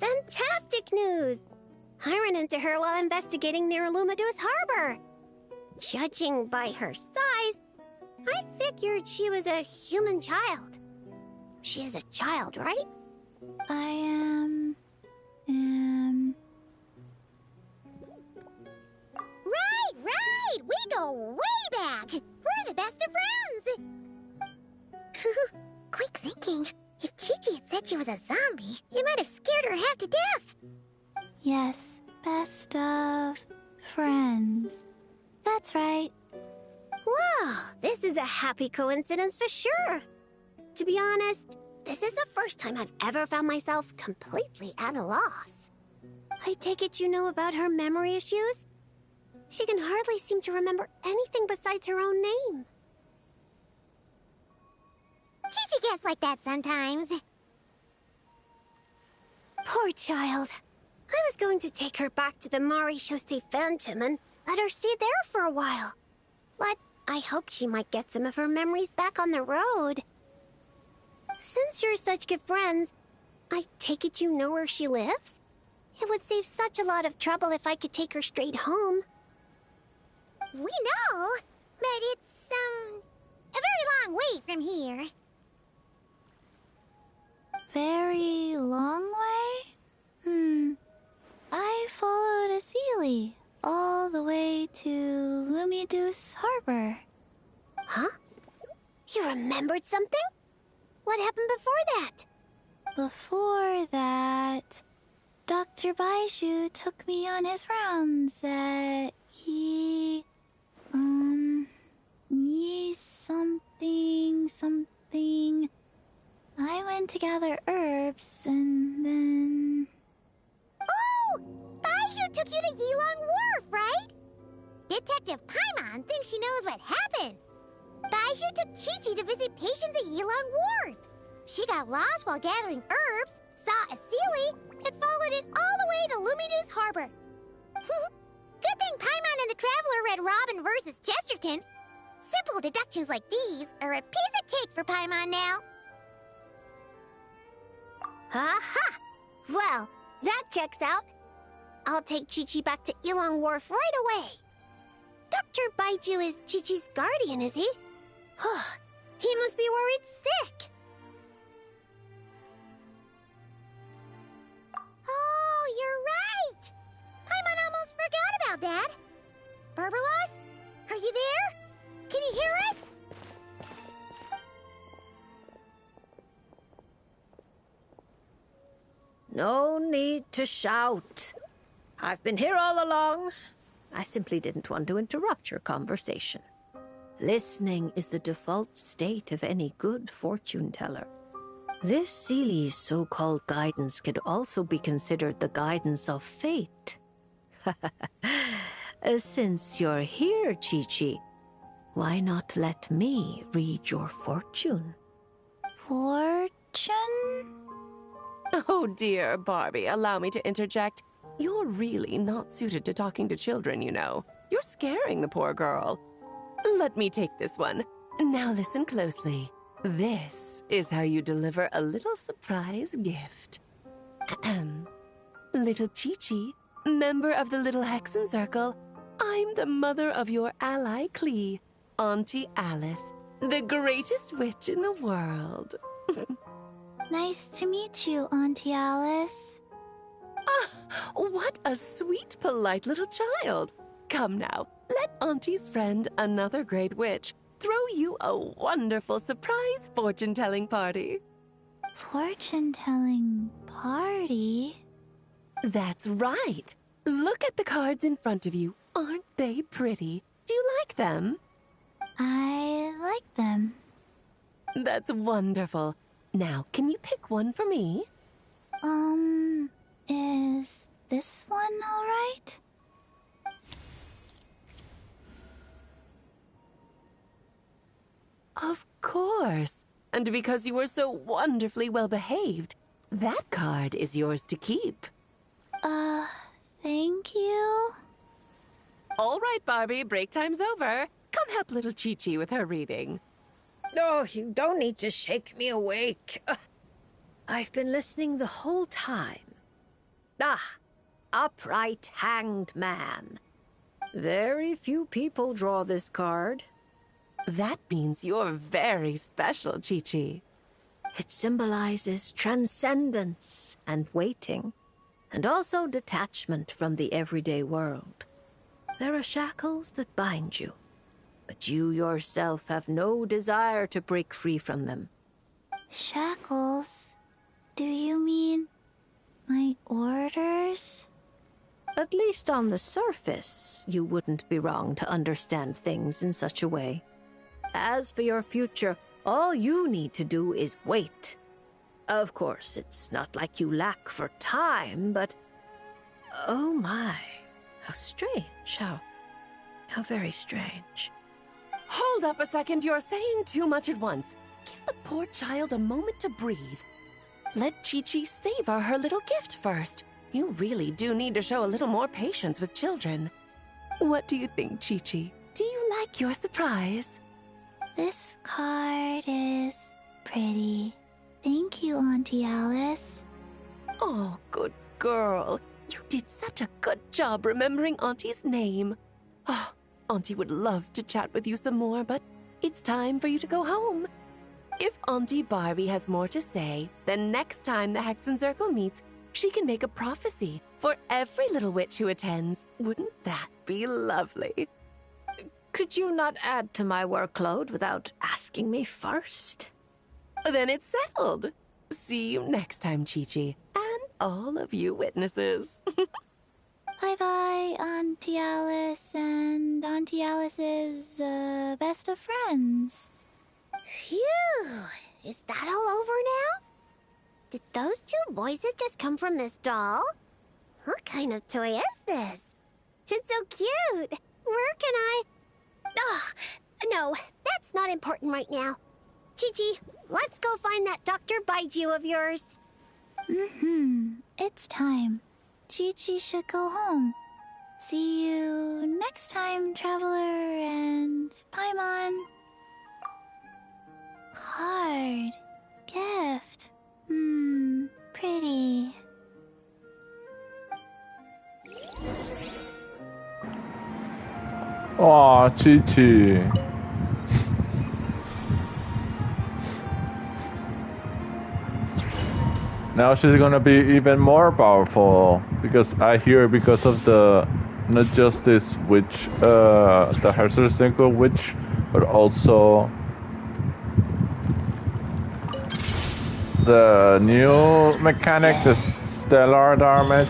Fantastic news! I ran into her while investigating near Lumadus Harbor. Judging by her size, I figured she was a human child. She is a child, right? I am... Right! We go way back! We're the best of friends! Quick thinking. If Chi-Chi had said she was a zombie, you might have scared her half to death. Yes, best of friends. That's right. Wow, this is a happy coincidence for sure. To be honest, this is the first time I've ever found myself completely at a loss. I take it you know about her memory issues? She can hardly seem to remember anything besides her own name. Chi-Chi gets like that sometimes. Poor child. I was going to take her back to the Marie Chaussee Phantom and let her stay there for a while. But I hoped she might get some of her memories back on the road. Since you're such good friends, I take it you know where she lives? It would save such a lot of trouble if I could take her straight home. We know, but it's, a very long way from here. Very long way? I followed a Sealy all the way to Lumiduce Harbor. Huh? You remembered something? What happened before that? Before that, Dr. Baiju took me on his rounds that he something. I went to gather herbs and then... Oh! Baiju took you to Yilong Wharf, right? Detective Paimon thinks she knows what happened. Baiju took Chi-Chi to visit patients at Yilong Wharf. She got lost while gathering herbs, saw a Sealy, and followed it all the way to Lumiduce Harbor. Good thing Paimon and the Traveler read Robin versus Chesterton. Simple deductions like these are a piece of cake for Paimon now. Aha! Well, that checks out. I'll take Chi-Chi back to Yilong Wharf right away. Dr. Baiju is Chi-Chi's guardian, is he? He must be worried sick. Oh, you're right! Paimon almost forgot about that. Barbalos, are you there? Can you hear us? No need to shout. I've been here all along. I simply didn't want to interrupt your conversation. Listening is the default state of any good fortune teller. This Sealy's so-called guidance could also be considered the guidance of fate. Since you're here, Chi-Chi, why not let me read your fortune? Fortune? Oh dear, Barbie, allow me to interject. You're really not suited to talking to children, you know. You're scaring the poor girl. Let me take this one. Now listen closely. This is how you deliver a little surprise gift. Ahem. Little Chi-Chi, member of the Little Hexen Circle, I'm the mother of your ally Klee, Auntie Alice, the greatest witch in the world. Nice to meet you, Auntie Alice. Ah, what a sweet, polite little child. Come now, let Auntie's friend, another great witch, throw you a wonderful surprise fortune-telling party. Fortune-telling party? That's right. Look at the cards in front of you. Aren't they pretty? Do you like them? I like them. That's wonderful. Now, can you pick one for me? Is this one all right? Of course. And because you were so wonderfully well behaved, that card is yours to keep. Thank you. All right, Barbie, break time's over. Come help little Chi-Chi with her reading. Oh, you don't need to shake me awake. I've been listening the whole time. Ah, upright hanged man. Very few people draw this card. That means you're very special, Chi-Chi. It symbolizes transcendence and waiting, and also detachment from the everyday world. There are shackles that bind you, but you yourself have no desire to break free from them. Shackles? Do you mean my orders? At least on the surface, you wouldn't be wrong to understand things in such a way. As for your future, all you need to do is wait. Of course, it's not like you lack for time, but... Oh my, how strange, how very strange. Hold up a second, you're saying too much at once. Give the poor child a moment to breathe. Let Chi-Chi savor her little gift first. You really do need to show a little more patience with children. What do you think, Chi-Chi? Do you like your surprise? This card is pretty. Thank you, Auntie Alice. Oh, good girl. You did such a good job remembering Auntie's name. Oh, Auntie would love to chat with you some more, but it's time for you to go home. If Auntie Barbie has more to say, then next time the Hexen Circle meets, she can make a prophecy for every little witch who attends. Wouldn't that be lovely? Could you not add to my workload without asking me first? Then it's settled. See you next time, Chi-Chi, and all of you witnesses. Bye-bye, Auntie Alice and Auntie Alice's best of friends. Phew! Is that all over now? Did those two voices just come from this doll? What kind of toy is this? It's so cute! Where can I... Ugh! No, that's not important right now. Chi-Chi, let's go find that Dr. Baiju of yours. It's time. Chi-Chi should go home. See you next time, Traveler and Paimon. Card. Gift. Pretty. Aw, Chi-Chi. Now she's gonna be even more powerful because I hear because of the not just this witch, the Hexen witch, but also the new mechanic, the stellar damage.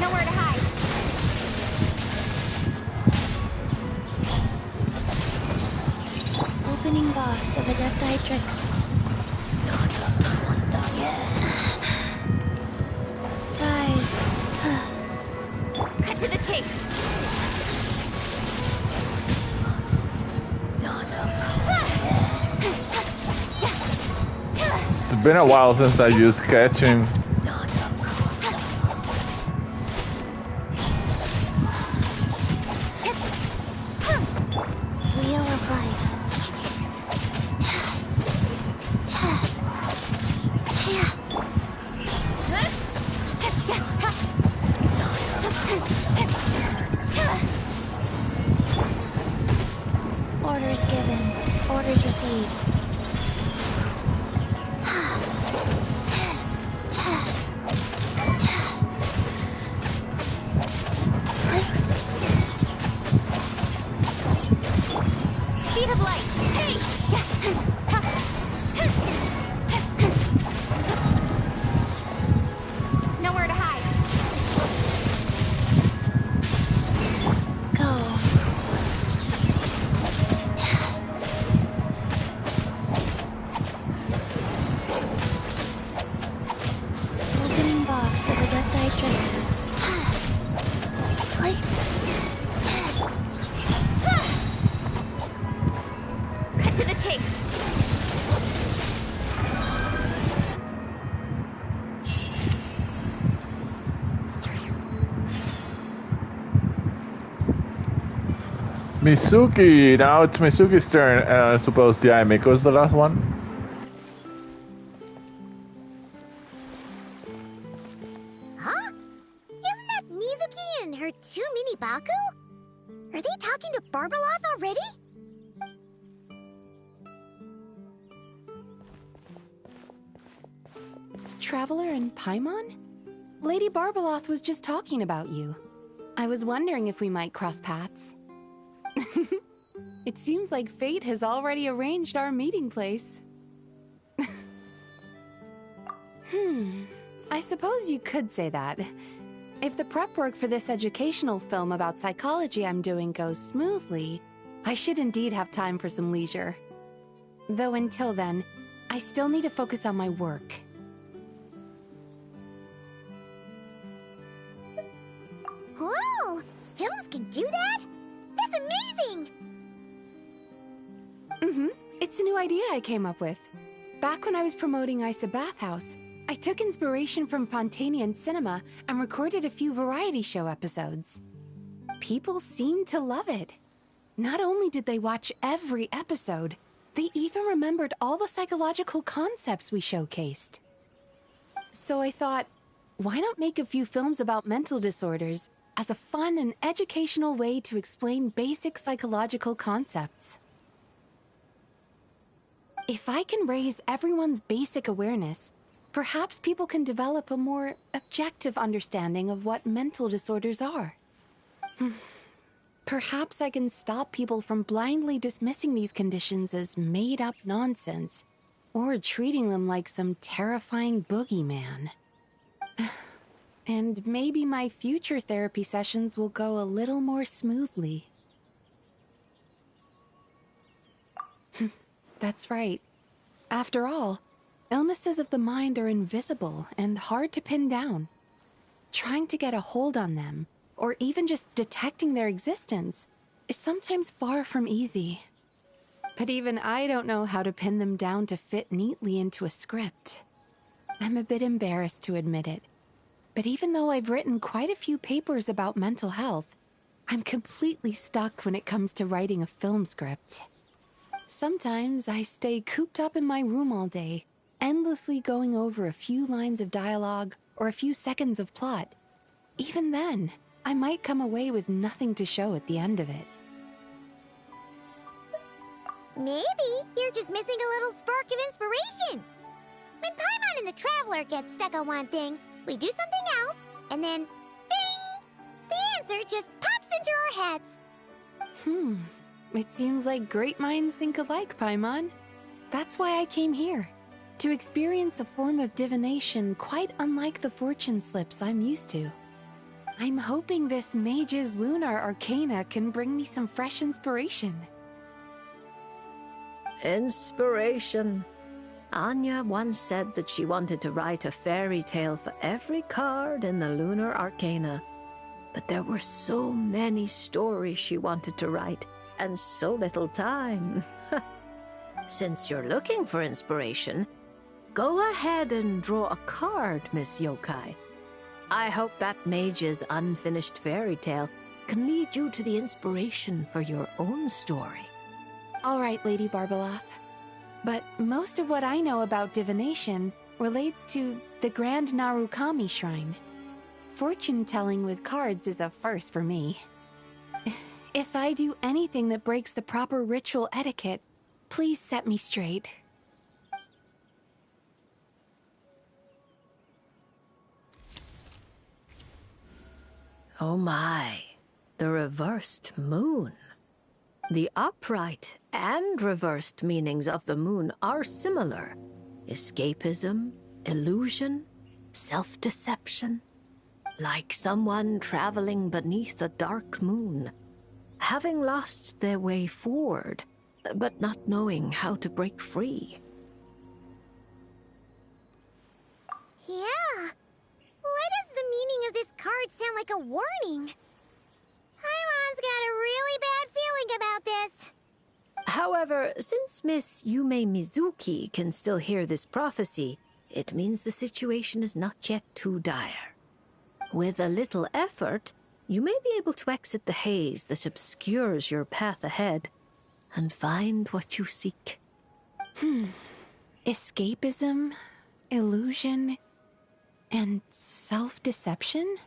Nowhere to hide. Opening box of Adeptitrix. Rise. Cut to the chase. It's been a while since I used catching. Wheel of life. Orders given. Orders received. Speed of light. Hey! Nowhere to hide. Go. Opening box of Adeptitrix. Cut to the chase. Mizuki! Now it's Mizuki's turn, and I suppose the Aimiko is the last one. Huh? Isn't that Mizuki and her two mini Baku? Are they talking to Barbeloth already? Traveler and Paimon? Lady Barbeloth was just talking about you. I was wondering if we might cross paths. It seems like fate has already arranged our meeting place. I suppose you could say that. If the prep work for this educational film about psychology I'm doing goes smoothly, I should indeed have time for some leisure. Though until then, I still need to focus on my work. Whoa! Films can do that? That's amazing! It's a new idea I came up with. Back when I was promoting Isa Bathhouse, I took inspiration from Fontanian cinema and recorded a few variety show episodes. people seemed to love it. Not only did they watch every episode, they even remembered all the psychological concepts we showcased. So I thought, why not make a few films about mental disorders as a fun and educational way to explain basic psychological concepts? If I can raise everyone's basic awareness, perhaps people can develop a more objective understanding of what mental disorders are. Perhaps I can stop people from blindly dismissing these conditions as made-up nonsense, or treating them like some terrifying boogeyman. And maybe my future therapy sessions will go a little more smoothly. That's right. After all, illnesses of the mind are invisible and hard to pin down. Trying to get a hold on them, or even just detecting their existence, is sometimes far from easy. But even I don't know how to pin them down to fit neatly into a script. I'm a bit embarrassed to admit it, but even though I've written quite a few papers about mental health, I'm completely stuck when it comes to writing a film script. Sometimes I stay cooped up in my room all day, endlessly going over a few lines of dialogue or a few seconds of plot. Even then, I might come away with nothing to show at the end of it. Maybe you're just missing a little spark of inspiration. When Paimon and the Traveler get stuck on one thing, we do something else, and then, ding! The answer just pops into our heads. It seems like great minds think alike, Paimon. That's why I came here, to experience a form of divination quite unlike the fortune slips I'm used to. I'm hoping this mage's lunar arcana can bring me some fresh inspiration. Inspiration. Anya once said that she wanted to write a fairy tale for every card in the lunar arcana. But there were so many stories she wanted to write, and so little time. Since you're looking for inspiration, go ahead and draw a card, Miss Yokai. I hope that mage's unfinished fairy tale can lead you to the inspiration for your own story. All right, Lady Barbeloth. But most of what I know about divination relates to the Grand Narukami Shrine. Fortune-telling with cards is a first for me. If I do anything that breaks the proper ritual etiquette, please set me straight. Oh my, the reversed moon. The upright and reversed meanings of the moon are similar. Escapism, illusion, self-deception. Like someone traveling beneath a dark moon, having lost their way forward, but not knowing how to break free. Yeah. Why does the meaning of this card sound like a warning? Paimon's got a really bad feeling about this. However, since Miss Yume Mizuki can still hear this prophecy, it means the situation is not yet too dire. With a little effort, you may be able to exit the haze that obscures your path ahead and find what you seek. Escapism, illusion, and self-deception?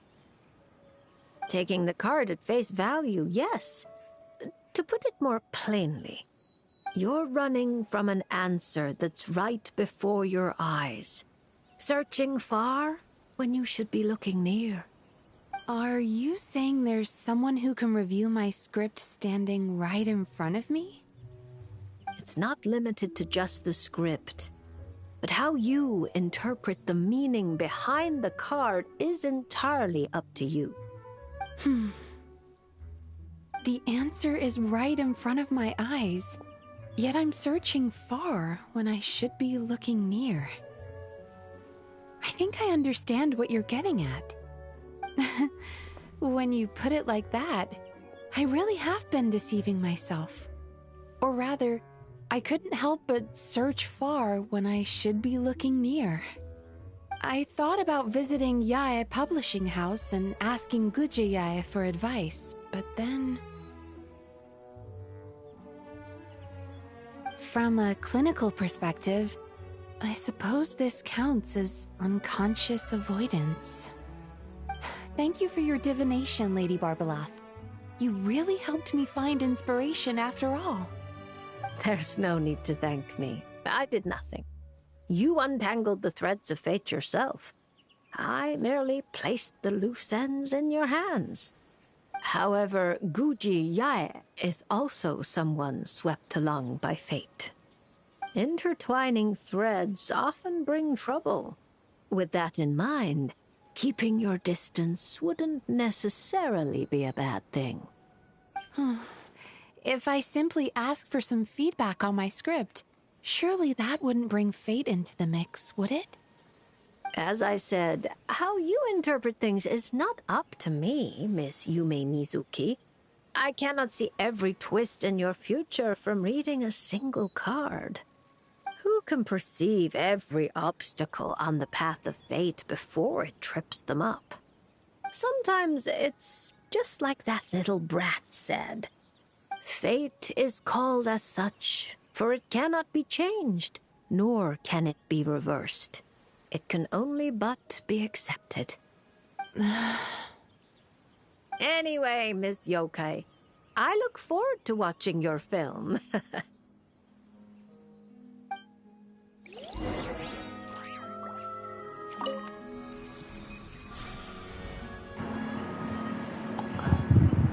Taking the card at face value, yes. To put it more plainly, you're running from an answer that's right before your eyes, searching far when you should be looking near. Are you saying there's someone who can review my script standing right in front of me? It's not limited to just the script, but how you interpret the meaning behind the card is entirely up to you. The answer is right in front of my eyes, yet I'm searching far when I should be looking near. I think I understand what you're getting at. When you put it like that, I really have been deceiving myself. Or rather, I couldn't help but search far when I should be looking near. I thought about visiting Yae Publishing House and asking Guje Yae for advice, But then... From a clinical perspective, I suppose this counts as unconscious avoidance. Thank you for your divination, Lady Barbeloth. You really helped me find inspiration after all. There's no need to thank me. I did nothing. You untangled the threads of fate yourself. I merely placed the loose ends in your hands. However, Guji Yae is also someone swept along by fate. Intertwining threads often bring trouble. With that in mind, keeping your distance wouldn't necessarily be a bad thing. If I simply asked for some feedback on my script, surely that wouldn't bring fate into the mix, would it? As I said, how you interpret things is not up to me, Miss Yume Mizuki. I cannot see every twist in your future from reading a single card. Who can perceive every obstacle on the path of fate before it trips them up? Sometimes it's just like that little brat said. Fate is called as such, for it cannot be changed, nor can it be reversed. It can only but be accepted. Anyway, Miss Yokai, I look forward to watching your film.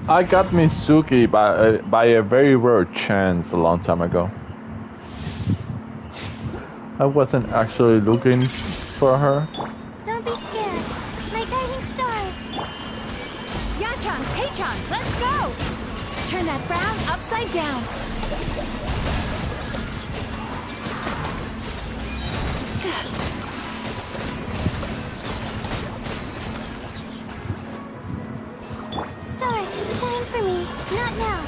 I got Mitsuki by a very rare chance a long time ago. I wasn't actually looking for her. Don't be scared. My guiding stars. Yachan, Taechan, let's go! Turn that frown upside down. Stars, shine for me. Not now.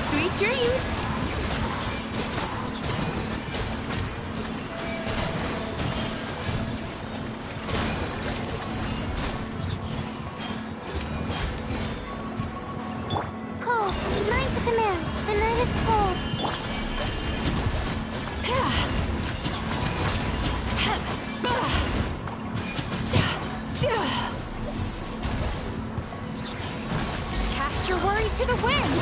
Sweet dreams! Cold. Mine's a command. The night is cold. Cast your worries to the wind!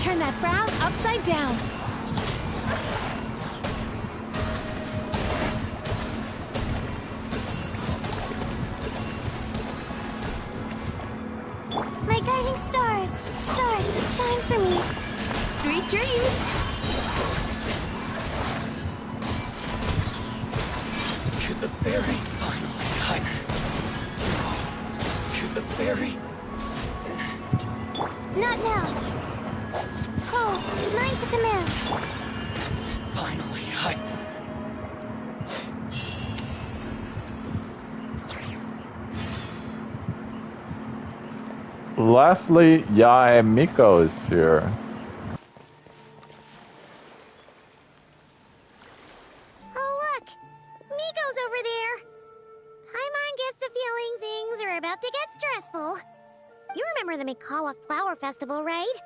Turn that frown upside down. My guiding stars. Stars, shine for me. Sweet dreams! To the very finally. To the very... Not now. Cold. Mine's a command. Finally, Lastly, Yae Miko is here. Oh, look! Miko's over there! Paimon gets the feeling things are about to get stressful. You remember the Mikawa Flower Festival, right?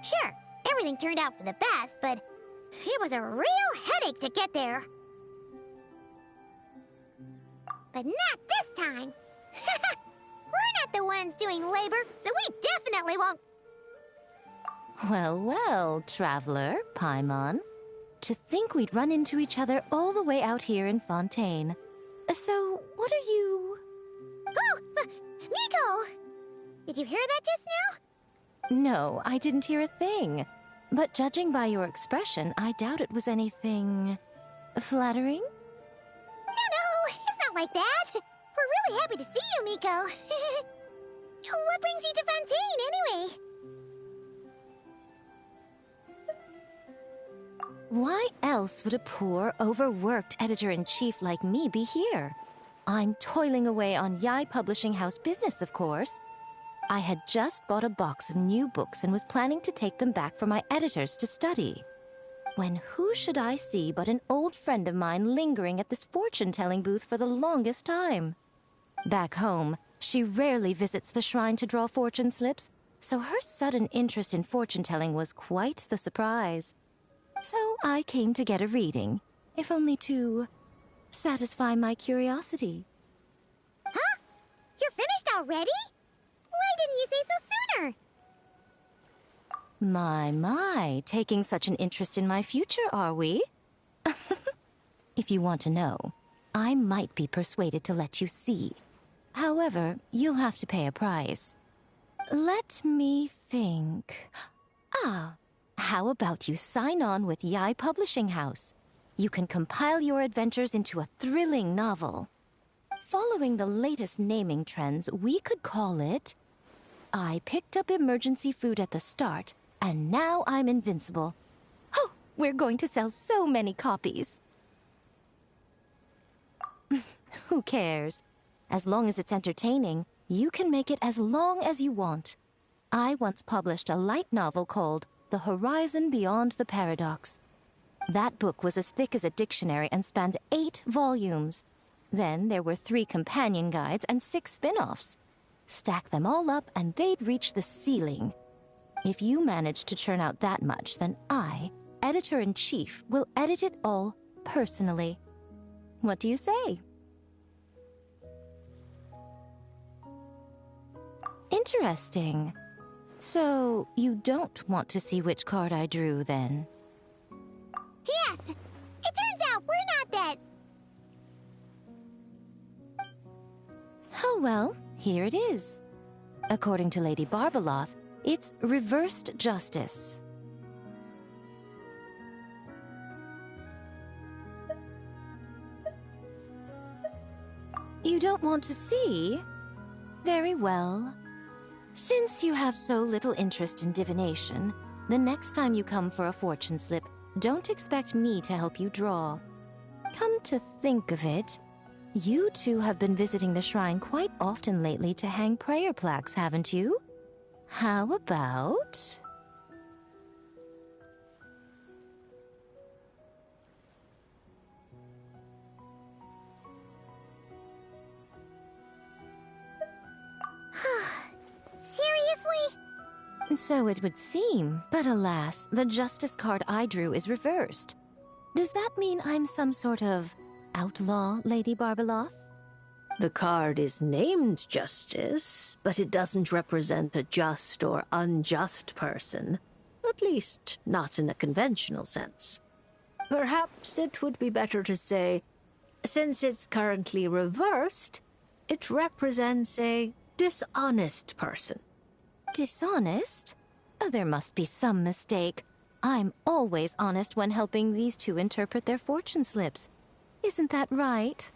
Sure, everything turned out for the best, but it was a real headache to get there. But not this time! We're not the ones doing labor, so we definitely won't... Well, well, traveler, Paimon. To think we'd run into each other all the way out here in Fontaine. So, what are you... Oh! Miko! Did you hear that just now? No, I didn't hear a thing. But judging by your expression, I doubt it was anything... flattering? No, it's not like that. We're really happy to see you, Miko. What brings you to Fontaine, anyway? Why else would a poor, overworked editor-in-chief like me be here? I'm toiling away on Yae Publishing House business, of course. I had just bought a box of new books and was planning to take them back for my editors to study. When who should I see but an old friend of mine lingering at this fortune-telling booth for the longest time? Back home, She rarely visits the shrine to draw fortune slips, so her sudden interest in fortune-telling was quite the surprise. So I came to get a reading, if only to satisfy my curiosity. Huh? You're finished already? Why didn't you say so sooner? My, taking such an interest in my future, are we? If you want to know, I might be persuaded to let you see. However, you'll have to pay a price. Let me think. How about you sign on with Yai Publishing House? You can compile your adventures into a thrilling novel. Following the latest naming trends, we could call it I Picked Up Emergency Food at the Start, and Now I'm Invincible. Oh, we're going to sell so many copies. Who cares? As long as it's entertaining, you can make it as long as you want. I once published a light novel called The Horizon Beyond the Paradox. That book was as thick as a dictionary and spanned 8 volumes. Then there were 3 companion guides and 6 spin-offs. Stack them all up and they'd reach the ceiling. If you manage to churn out that much, then I, editor-in-chief, will edit it all personally. What do you say? Interesting. So, you don't want to see which card I drew, then? Yes! It turns out we're not that... Oh well, here it is. According to Lady Barbeloth, it's reversed justice. You don't want to see? Very well. Since you have so little interest in divination, the next time you come for a fortune slip, don't expect me to help you draw. Come to think of it, you two have been visiting the shrine quite often lately to hang prayer plaques, haven't you? How about... Seriously? So it would seem, but alas, the justice card I drew is reversed. Does that mean I'm some sort of outlaw, Lady Barbeloth? The card is named Justice, but it doesn't represent a just or unjust person. At least, not in a conventional sense. Perhaps it would be better to say, since it's currently reversed, it represents a dishonest person. Dishonest? Oh, there must be some mistake. I'm always honest when helping these two interpret their fortune slips. Isn't that right?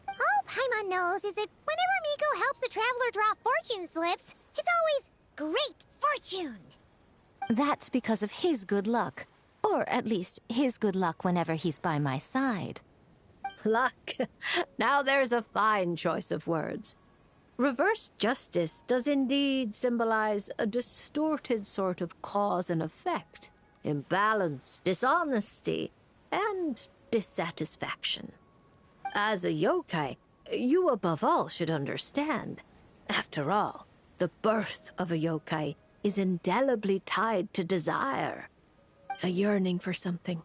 All Paimon knows is that whenever Miko helps the traveler draw fortune slips, it's always great fortune. That's because of his good luck. Or at least, his good luck whenever he's by my side. Luck. Now there's a fine choice of words. Reverse justice does indeed symbolize a distorted sort of cause and effect, imbalance, dishonesty, and dissatisfaction. As a yokai, you above all should understand. After all, the birth of a yokai is indelibly tied to desire. A yearning for something,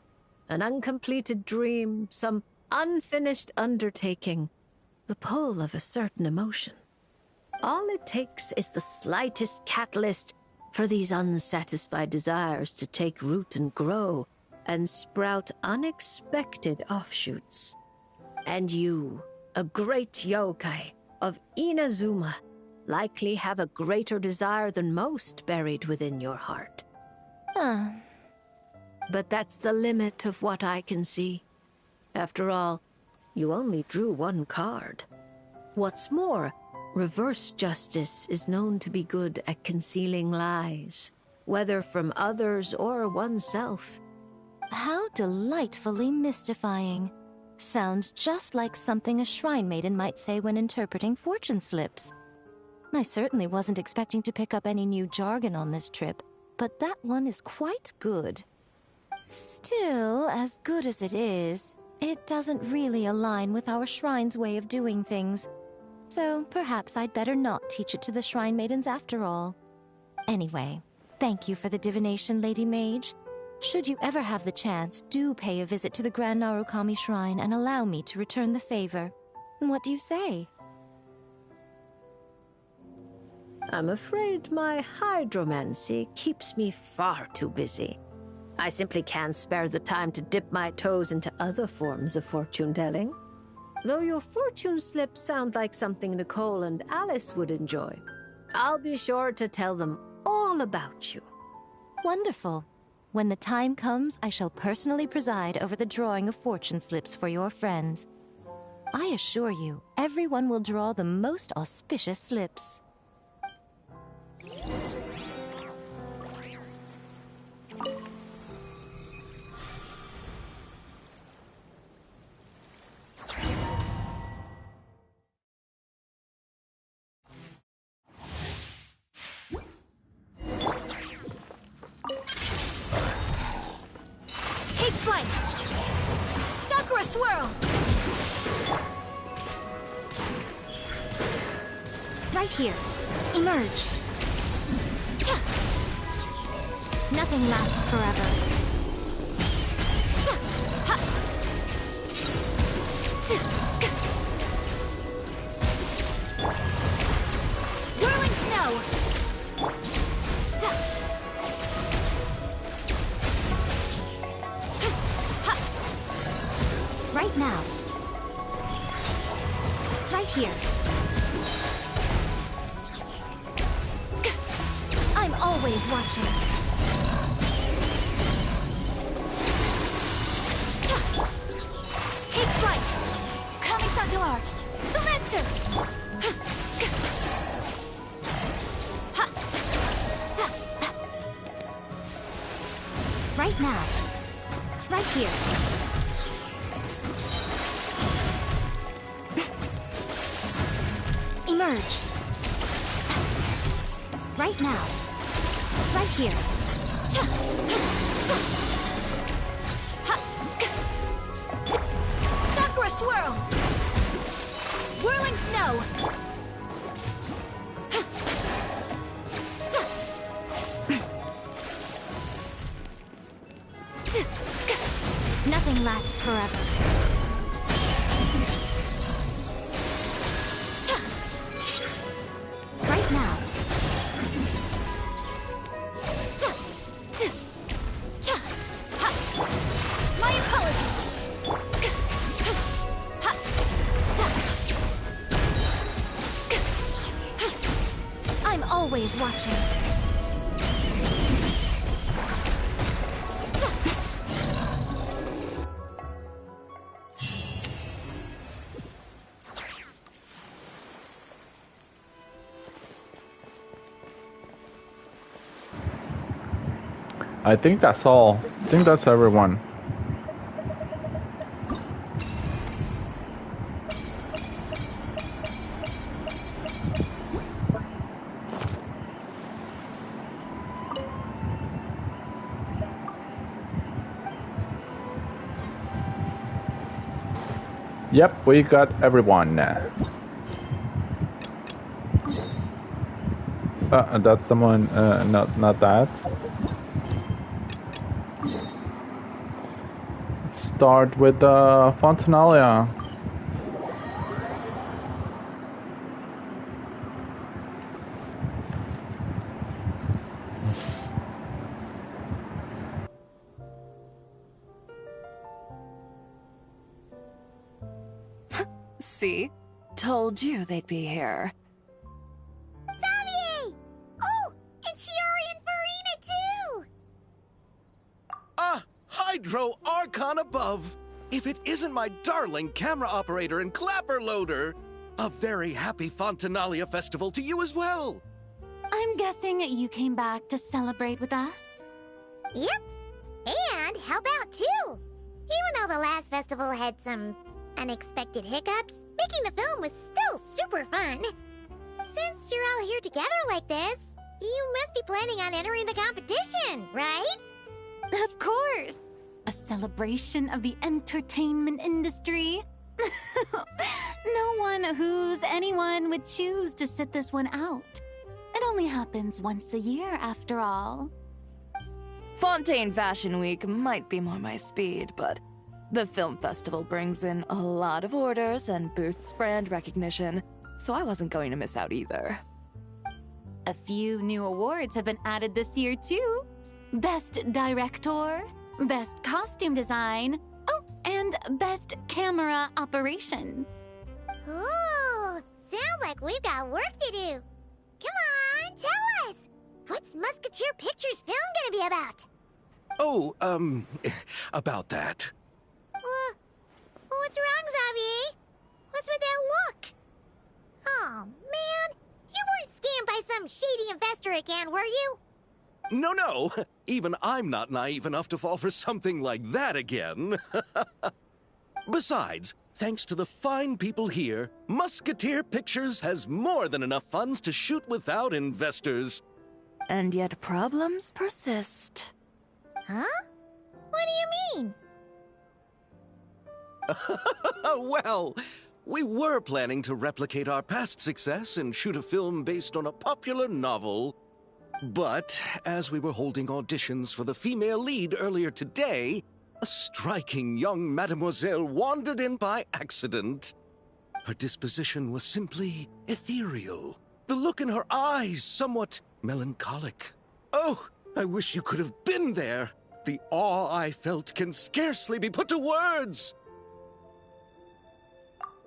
an uncompleted dream, some unfinished undertaking, the pull of a certain emotion. All it takes is the slightest catalyst for these unsatisfied desires to take root and grow and sprout unexpected offshoots. And you, a great yokai of Inazuma, likely have a greater desire than most buried within your heart. But that's the limit of what I can see. After all, you only drew one card. What's more, reverse justice is known to be good at concealing lies, whether from others or oneself. How delightfully mystifying. Sounds just like something a shrine maiden might say when interpreting fortune slips. I certainly wasn't expecting to pick up any new jargon on this trip, but that one is quite good. Still, as good as it is, it doesn't really align with our shrine's way of doing things. So perhaps I'd better not teach it to the Shrine Maidens after all. Anyway, thank you for the divination, Lady Mage. Should you ever have the chance, do pay a visit to the Grand Narukami Shrine and allow me to return the favor. What do you say? I'm afraid my hydromancy keeps me far too busy. I simply can't spare the time to dip my toes into other forms of fortune-telling. Though your fortune slips sound like something Nicole and Alice would enjoy, I'll be sure to tell them all about you. Wonderful. When the time comes, I shall personally preside over the drawing of fortune slips for your friends. I assure you, everyone will draw the most auspicious slips. Take flight! Sakura swirl! Right here. Emerge. Nothing lasts forever. Whirling snow! Right now. Right here. I'm always watching. Take flight! Kami-san to art! Sumetsu! Right now. Right here. Emerge. Right now. Right here. Sakura swirl! Whirling snow! Nothing lasts forever. Right now. My apologies. I'm always watching. I think that's all. I think that's everyone. Yep, we got everyone. That's someone, not that. Let's start with Fontinalia. See? Told you they'd be here. Xavier! Oh, and Shiori and Farina too! Hydro Archon above! If it isn't my darling camera operator and clapper loader! A very happy Fontinalia festival to you as well! I'm guessing you came back to celebrate with us? Yep. And how about two? Even though the last festival had some unexpected hiccups, making the film was still super fun. Since you're all here together like this, you must be planning on entering the competition, right? Of course! A celebration of the entertainment industry. No one who's anyone would choose to sit this one out. It only happens once a year, after all. Fontaine Fashion Week might be more my speed, but the film festival brings in a lot of orders and boosts brand recognition, so I wasn't going to miss out either. A few new awards have been added this year, too. Best Director, Best Costume Design, oh, and Best Camera Operation. Ooh, sounds like we've got work to do. Come on, tell us! What's Musketeer Pictures film gonna be about? Oh, about that. What's wrong, Xavier? What's with that look? Oh, man. You weren't scammed by some shady investor again, were you? No. Even I'm not naive enough to fall for something like that again. Besides, thanks to the fine people here, Musketeer Pictures has more than enough funds to shoot without investors. And yet problems persist. Huh? What do you mean? Well, we were planning to replicate our past success and shoot a film based on a popular novel. But as we were holding auditions for the female lead earlier today, a striking young mademoiselle wandered in by accident. Her disposition was simply ethereal. The look in her eyes somewhat melancholic. Oh, I wish you could have been there. The awe I felt can scarcely be put to words.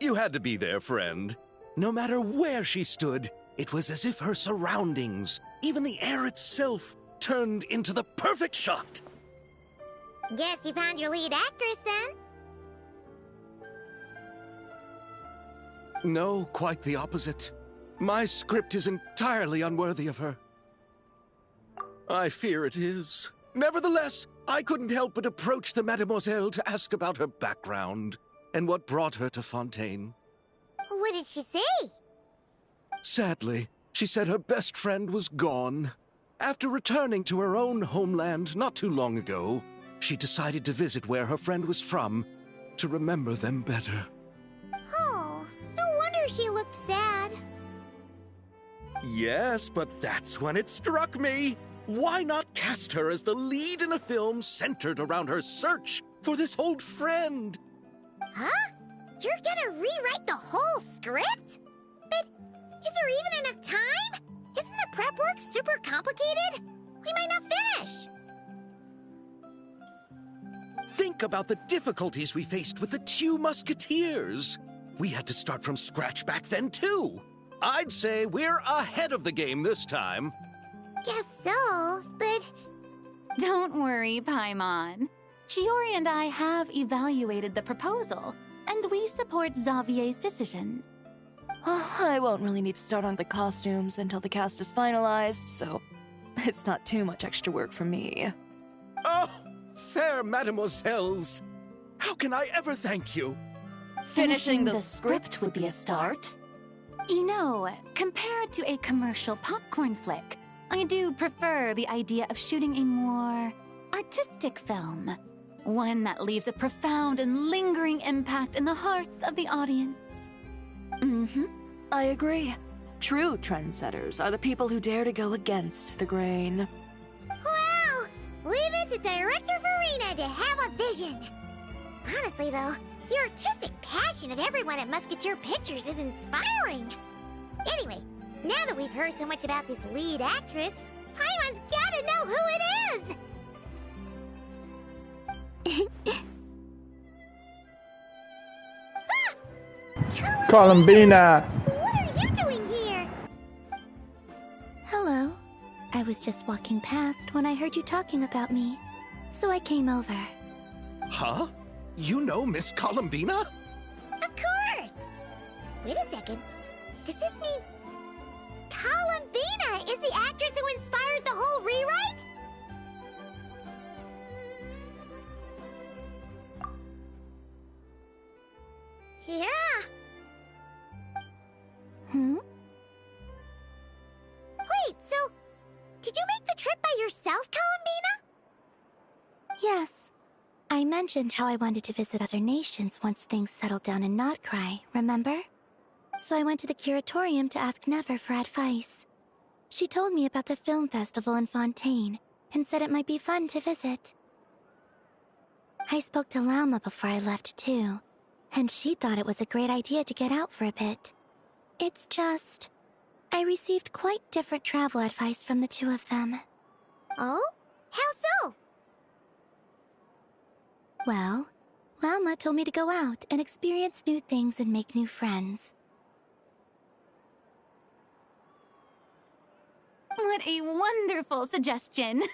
You had to be there, friend. No matter where she stood, it was as if her surroundings, even the air itself, turned into the perfect shot. Guess you found your lead actress, then? No, quite the opposite. My script is entirely unworthy of her. I fear it is. Nevertheless, I couldn't help but approach the mademoiselle to ask about her background and what brought her to Fontaine. What did she say? Sadly, she said her best friend was gone. After returning to her own homeland not too long ago, she decided to visit where her friend was from to remember them better. Oh, no wonder she looked sad. Yes, but that's when it struck me. Why not cast her as the lead in a film centered around her search for this old friend? Huh? You're gonna rewrite the whole script? But is there even enough time? Isn't the prep work super complicated? We might not finish. Think about the difficulties we faced with the two Musketeers. We had to start from scratch back then, too. I'd say we're ahead of the game this time. Guess so, but... Don't worry, Paimon. Shiori and I have evaluated the proposal, and we support Xavier's decision. I won't really need to start on the costumes until the cast is finalized, so it's not too much extra work for me. Oh, fair mademoiselles. How can I ever thank you? Finishing the script would be a start. You know, compared to a commercial popcorn flick, I do prefer the idea of shooting a more artistic film. One that leaves a profound and lingering impact in the hearts of the audience. I agree. True trendsetters are the people who dare to go against the grain. Wow! Leave it to Director Farina to have a vision. Honestly, though, the artistic passion of everyone at Musketeer Pictures is inspiring. Anyway, now that we've heard so much about this lead actress, Paimon's gotta know who it is! Columbina! What are you doing here? Hello. I was just walking past when I heard you talking about me, so I came over. Huh? You know Miss Columbina? Of course! Wait a second. Does this mean Columbina is the actress who inspired the whole rewrite? Yeah. Wait, so did you make the trip by yourself, Columbina? Yes. I met mentioned how I wanted to visit other nations once things settled down in Notcry, remember? So I went to the curatorium to ask Never for advice. She told me about the film festival in Fontaine and said it might be fun to visit. I spoke to Lauma before I left too, and she thought it was a great idea to get out for a bit. It's just, I received quite different travel advice from the two of them. Oh? How so? Well, Lauma told me to go out and experience new things and make new friends. What a wonderful suggestion.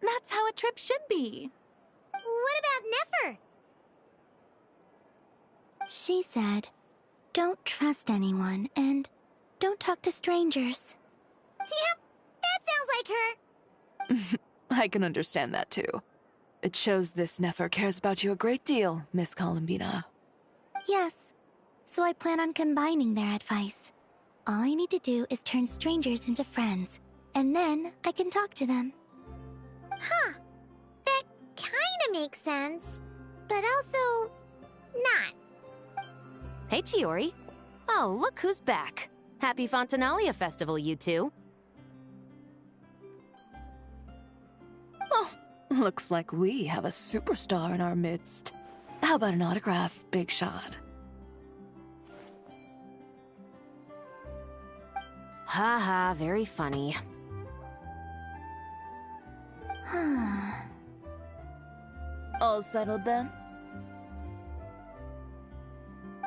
That's how a trip should be. What about Nefer? She said, don't trust anyone and don't talk to strangers. Yep, that sounds like her. I can understand that too. It shows this Nefer cares about you a great deal, Miss Columbina. Yes, so I plan on combining their advice. All I need to do is turn strangers into friends, and then I can talk to them. Huh. That kinda makes sense, but also not. Hey, Chiori. Oh, look who's back. Happy Fontinalia Festival, you two. Oh, looks like we have a superstar in our midst. How about an autograph, Big Shot? Haha, very funny. All settled then?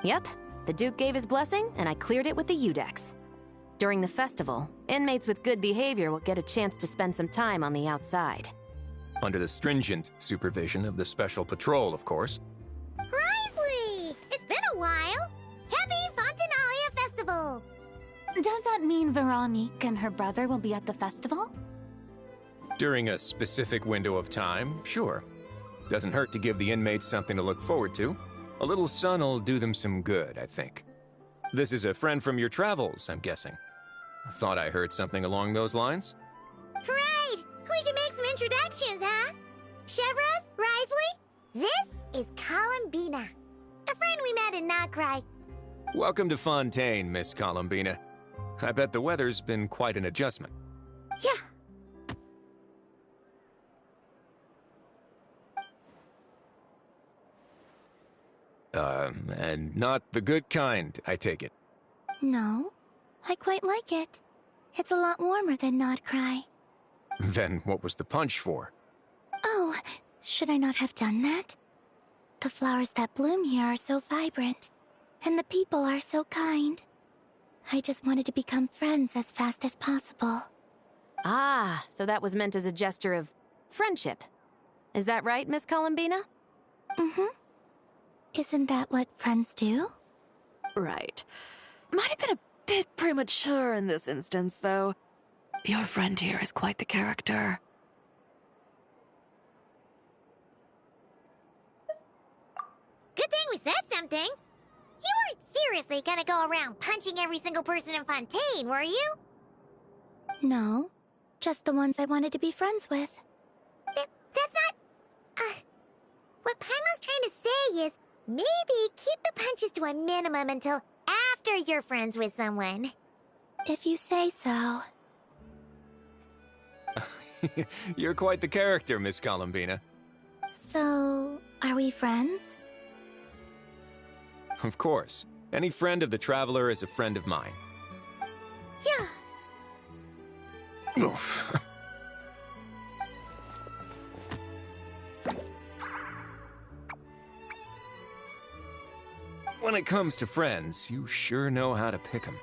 Yep, the Duke gave his blessing, and I cleared it with the Udex. During the festival, inmates with good behavior will get a chance to spend some time on the outside. Under the stringent supervision of the Special Patrol, of course. Risley! It's been a while! Happy Fontinalia Festival! Does that mean Veronique and her brother will be at the festival? During a specific window of time, sure. Doesn't hurt to give the inmates something to look forward to. A little sun'll do them some good, I think. This is a friend from your travels, I'm guessing. Thought I heard something along those lines? Right! We should make some introductions, huh? Chevros, Risley, this is Columbina, a friend we met in Notcry. Welcome to Fontaine, Miss Columbina. I bet the weather's been quite an adjustment. Yeah. And not the good kind, I take it. No, I quite like it. It's a lot warmer than Notcry. Then what was the punch for? Oh, should I not have done that? The flowers that bloom here are so vibrant, and the people are so kind. I just wanted to become friends as fast as possible. Ah, so that was meant as a gesture of friendship. Is that right, Miss Columbina? Mm-hmm. Isn't that what friends do? Right. Might have been a bit premature in this instance, though. Your friend here is quite the character. Good thing we said something. You weren't seriously gonna go around punching every single person in Fontaine, were you? No, just the ones I wanted to be friends with. That's not... what Paimon's trying to say is, maybe keep the punches to a minimum until after you're friends with someone. If you say so. You're quite the character, Miss Columbina. So, are we friends? Of course. Any friend of the Traveler is a friend of mine. Yeah. Oof. When it comes to friends, you sure know how to pick 'em.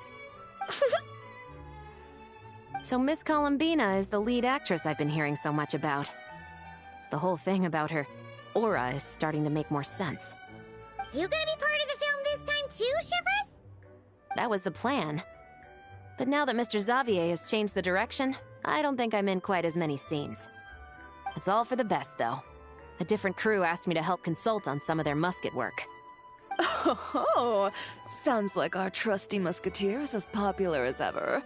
So Miss Columbina is the lead actress I've been hearing so much about. The whole thing about her aura is starting to make more sense. You gonna be part of the film this time too, Chevros? That was the plan. But now that Mr. Xavier has changed the direction, I don't think I'm in quite as many scenes. It's all for the best, though. A different crew asked me to help consult on some of their musket work. Oh, sounds like our trusty musketeer is as popular as ever.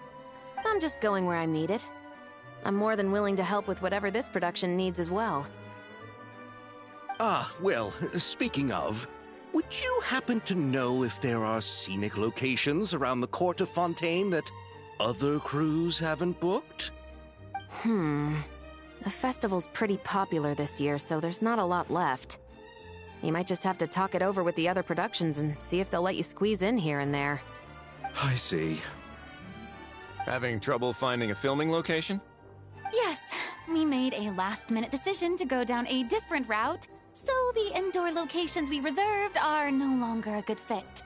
I'm just going where I'm needed. I'm more than willing to help with whatever this production needs as well. Well, speaking of, would you happen to know if there are scenic locations around the court of Fontaine that other crews haven't booked? The festival's pretty popular this year, so there's not a lot left. You might just have to talk it over with the other productions and see if they'll let you squeeze in here and there. I see. Having trouble finding a filming location? Yes, we made a last-minute decision to go down a different route, so the indoor locations we reserved are no longer a good fit.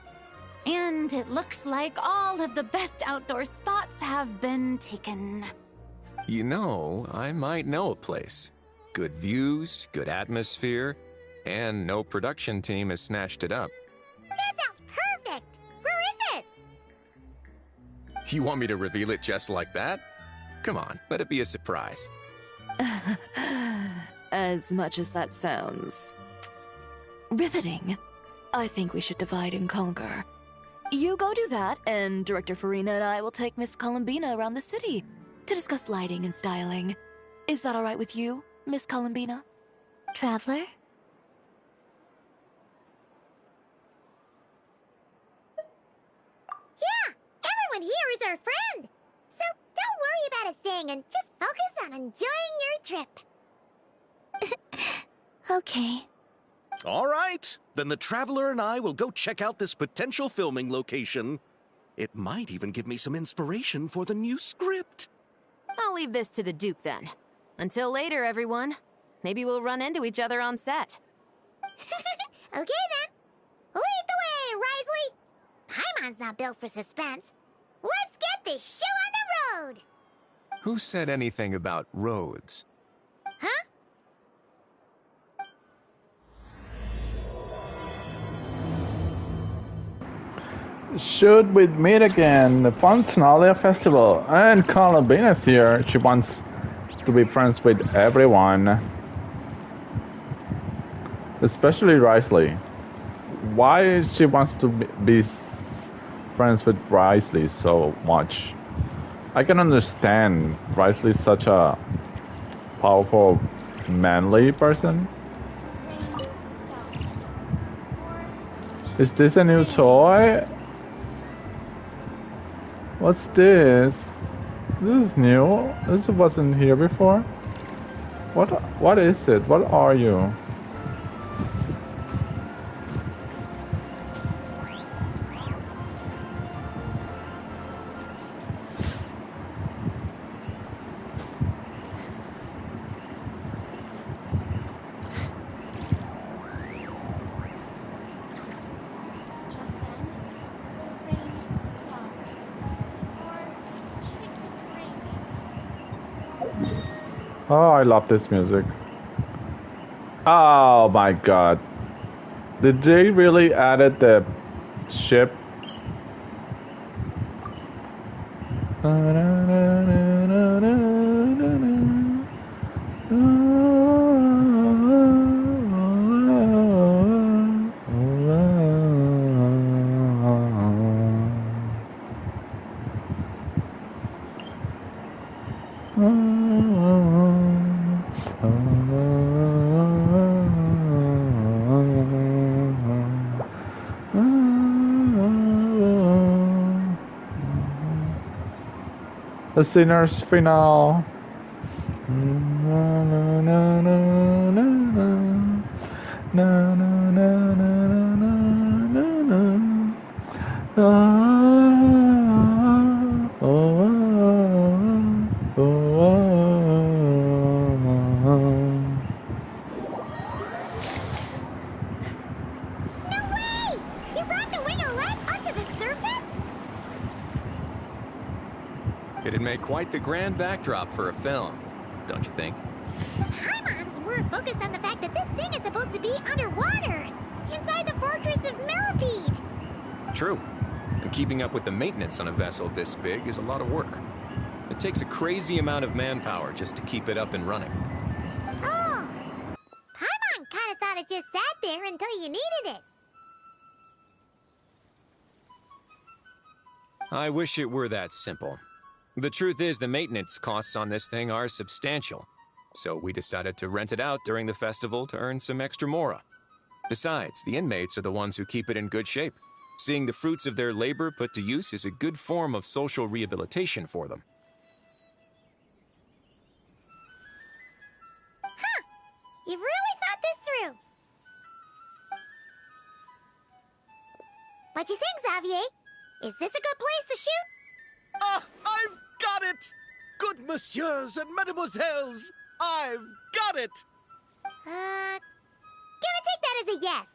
And it looks like all of the best outdoor spots have been taken. You know, I might know a place. Good views, good atmosphere, and no production team has snatched it up. That sounds perfect! Where is it? You want me to reveal it just like that? Come on, let it be a surprise. As much as that sounds riveting, I think we should divide and conquer. You go do that, and Director Farina and I will take Miss Columbina around the city to discuss lighting and styling. Is that all right with you, Miss Columbina? Traveler? Yeah! Everyone here is our friend! So don't worry about a thing and just focus on enjoying your trip. Okay. All right, then the Traveler and I will go check out this potential filming location. It might even give me some inspiration for the new script. I'll leave this to the Duke then. Until later, everyone. Maybe we'll run into each other on set. Okay then. Lead the way, Risley! Paimon's not built for suspense. Let's get this show on the road! Who said anything about roads? Huh? Should we meet again? The Fontinalia Festival. And Columbina's here. She wants to be friends with everyone. Especially Risley. Why she wants to be friends with Risley so much? I can understand. Risley's such a powerful, manly person. Is this a new toy? What's this? This is new. This wasn't here before. What is it? What are you? Oh, I love this music. Oh my god. Did they really added the ship? The Sinner's Final. It'd make quite the grand backdrop for a film, don't you think? Paimon's more focused on the fact that this thing is supposed to be underwater, inside the fortress of Meripede. True. And keeping up with the maintenance on a vessel this big is a lot of work. It takes a crazy amount of manpower just to keep it up and running. Oh, Paimon kind of thought it just sat there until you needed it. I wish it were that simple. The truth is the maintenance costs on this thing are substantial. so we decided to rent it out during the festival to earn some extra mora. Besides, the inmates are the ones who keep it in good shape. Seeing the fruits of their labor put to use is a good form of social rehabilitation for them. Huh! You've really thought this through. What you think, Xavier? Is this a good place to shoot? Ah, I've got it! Good messieurs and mademoiselles, I've got it! Gonna take that as a yes.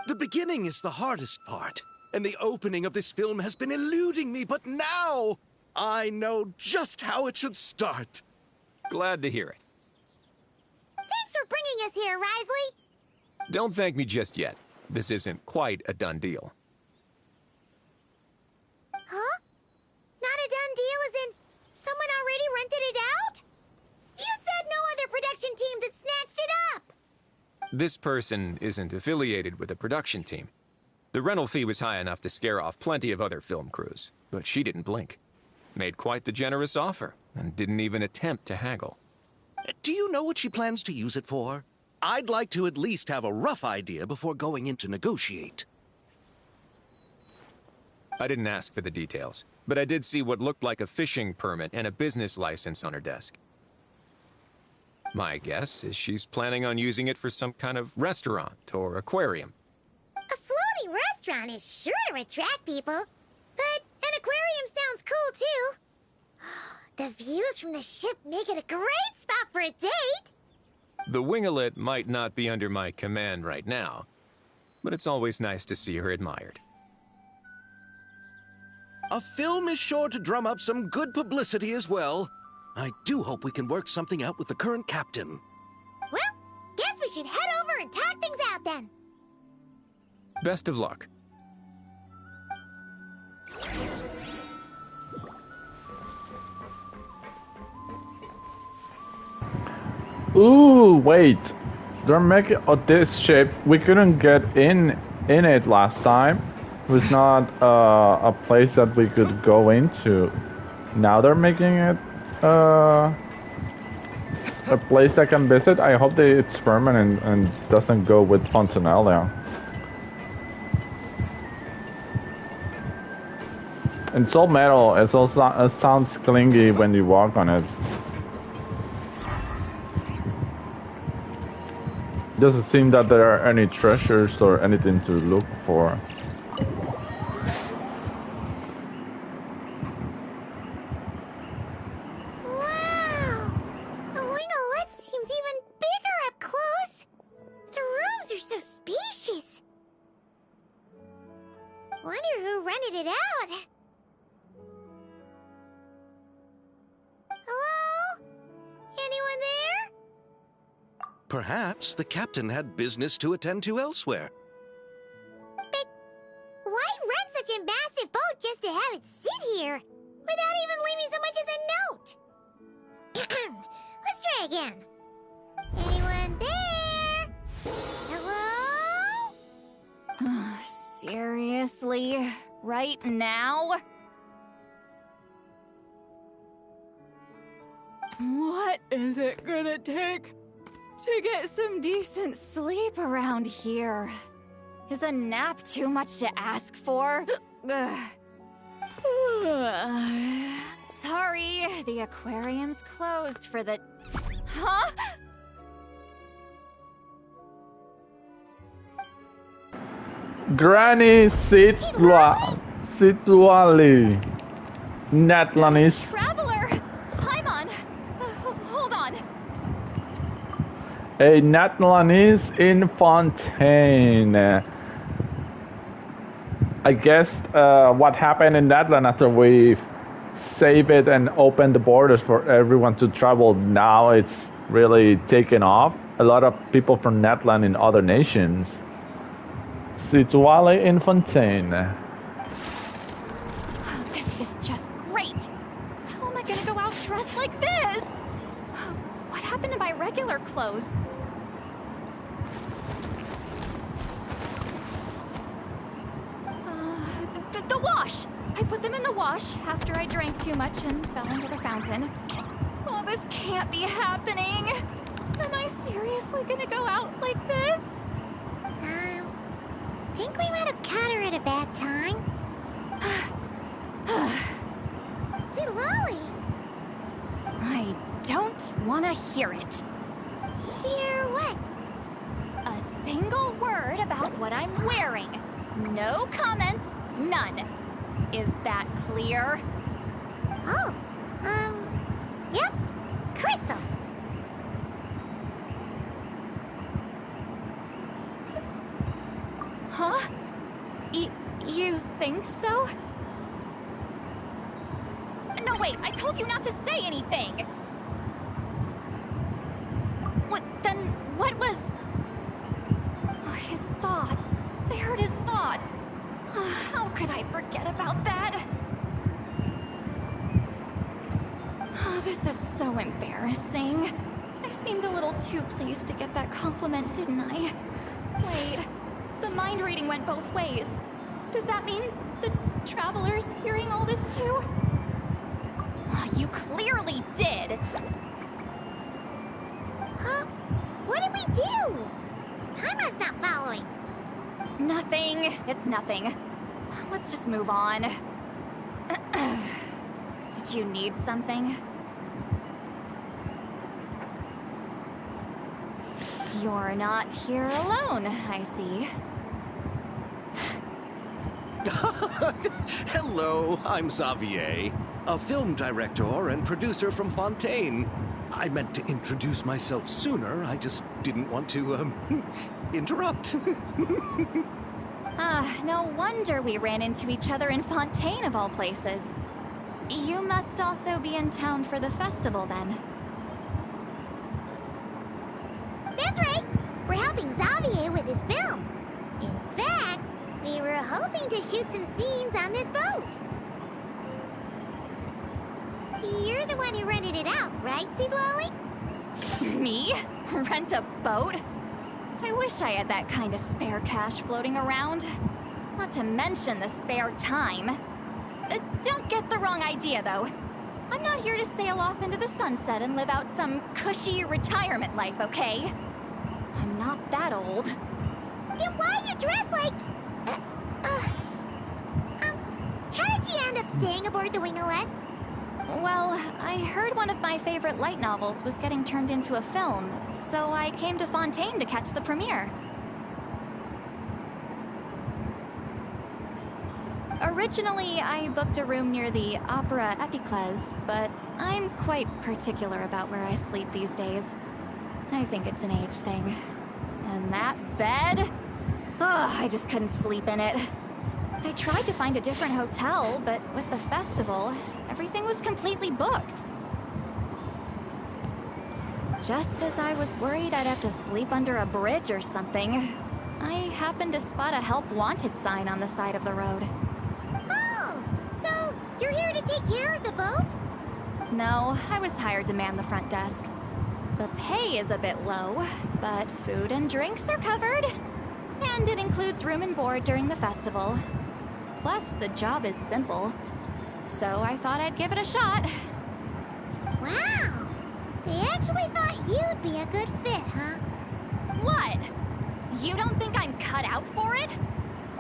The beginning is the hardest part, and the opening of this film has been eluding me, but now I know just how it should start. Glad to hear it. Thanks for bringing us here, Risley. Don't thank me just yet. This isn't quite a done deal. Huh? Not a done deal as in someone already rented it out? You said no other production teams had snatched it up! This person isn't affiliated with a production team. The rental fee was high enough to scare off plenty of other film crews, but she didn't blink. Made quite the generous offer, and didn't even attempt to haggle. Do you know what she plans to use it for? I'd like to at least have a rough idea before going in to negotiate. I didn't ask for the details, but I did see what looked like a fishing permit and a business license on her desk. My guess is she's planning on using it for some kind of restaurant or aquarium. A floating restaurant is sure to attract people, but an aquarium sounds cool too. The views from the ship make it a great spot for a date. The winglet might not be under my command right now, but it's always nice to see her admired. A film is sure to drum up some good publicity as well. I do hope we can work something out with the current captain. Well, guess we should head over and talk things out then. Best of luck. Ooh, wait. They're making this ship. We couldn't get in it last time. It was not a place that we could go into. Now they're making it a place that can visit. I hope that it's permanent and doesn't go with Fontinalia. It's all metal. It sounds clingy when you walk on it. Doesn't seem that there are any treasures or anything to look for. Wow! The winglet seems even bigger up close. The rooms are so spacious. Wonder who rented it out. Hello? Anyone there? Perhaps the captain had business to attend to elsewhere. But why rent such a massive boat just to have it sit here, without even leaving so much as a note? Let's try again. Anyone there? Hello? Seriously? Right now? What is it gonna take to get some decent sleep around here? Is a nap too much to ask for? Sorry, the aquarium's closed for the... Huh? Granny Situali. Natlanis. Traveler! Paimon! Hold on. A Natlanis in Fontaine. I guess what happened in Natlan after we saved it and opened the borders for everyone to travel, now it's really taken off. A lot of people from Natlan in other nations. Situale in Fontaine. This is just great. How am I gonna go out dressed like this? What happened to my regular clothes? The wash! I put them in the wash after I drank too much and fell into the fountain. Oh, this can't be happening. Am I seriously gonna go out like this? Think we might have caught her at a bad time. See, Lolly. I don't want to hear it. Hear what? A single word about what I'm wearing. No comments, none. Is that clear? Oh, yep. Crystal. Huh? You think so? No, wait, I told you not to say anything! What was... Oh, his thoughts. I heard his thoughts. How could I forget about that? Oh, this is so embarrassing. I seemed a little too pleased to get that compliment, didn't I? Wait, the mind reading went both ways. Does that mean the Traveler's hearing all this too? You clearly did! What did we do? Timer's not following. Nothing. It's nothing. Let's just move on. Did you need something? You're not here alone, I see. Hello, I'm Xavier, a film director and producer from Fontaine. I meant to introduce myself sooner, I just didn't want to, interrupt. No wonder we ran into each other in Fontaine of all places. You must also be in town for the festival, then. That's right. We're helping Xavier with his film. In fact, we were hoping to shoot some scenes on this boat. You're the one who rented it out, right, Seed Lolly? Me? Rent a boat? I wish I had that kind of spare cash floating around. Not to mention the spare time. Don't get the wrong idea, though. I'm not here to sail off into the sunset and live out some cushy retirement life, okay? I'm not that old. Then why are you dressed like... how did you end up staying aboard the Winglet? Well, I heard one of my favorite light novels was getting turned into a film, so I came to Fontaine to catch the premiere. Originally, I booked a room near the Opera Epicles, but I'm quite particular about where I sleep these days. I think it's an age thing. And that bed? Oh, I just couldn't sleep in it. I tried to find a different hotel, but with the festival, everything was completely booked. Just as I was worried I'd have to sleep under a bridge or something, I happened to spot a help wanted sign on the side of the road. Oh, so you're here to take care of the boat? No, I was hired to man the front desk. The pay is a bit low, but food and drinks are covered. And it includes room and board during the festival. Plus, the job is simple. So I thought I'd give it a shot. Wow! They actually thought you'd be a good fit, huh? What? You don't think I'm cut out for it?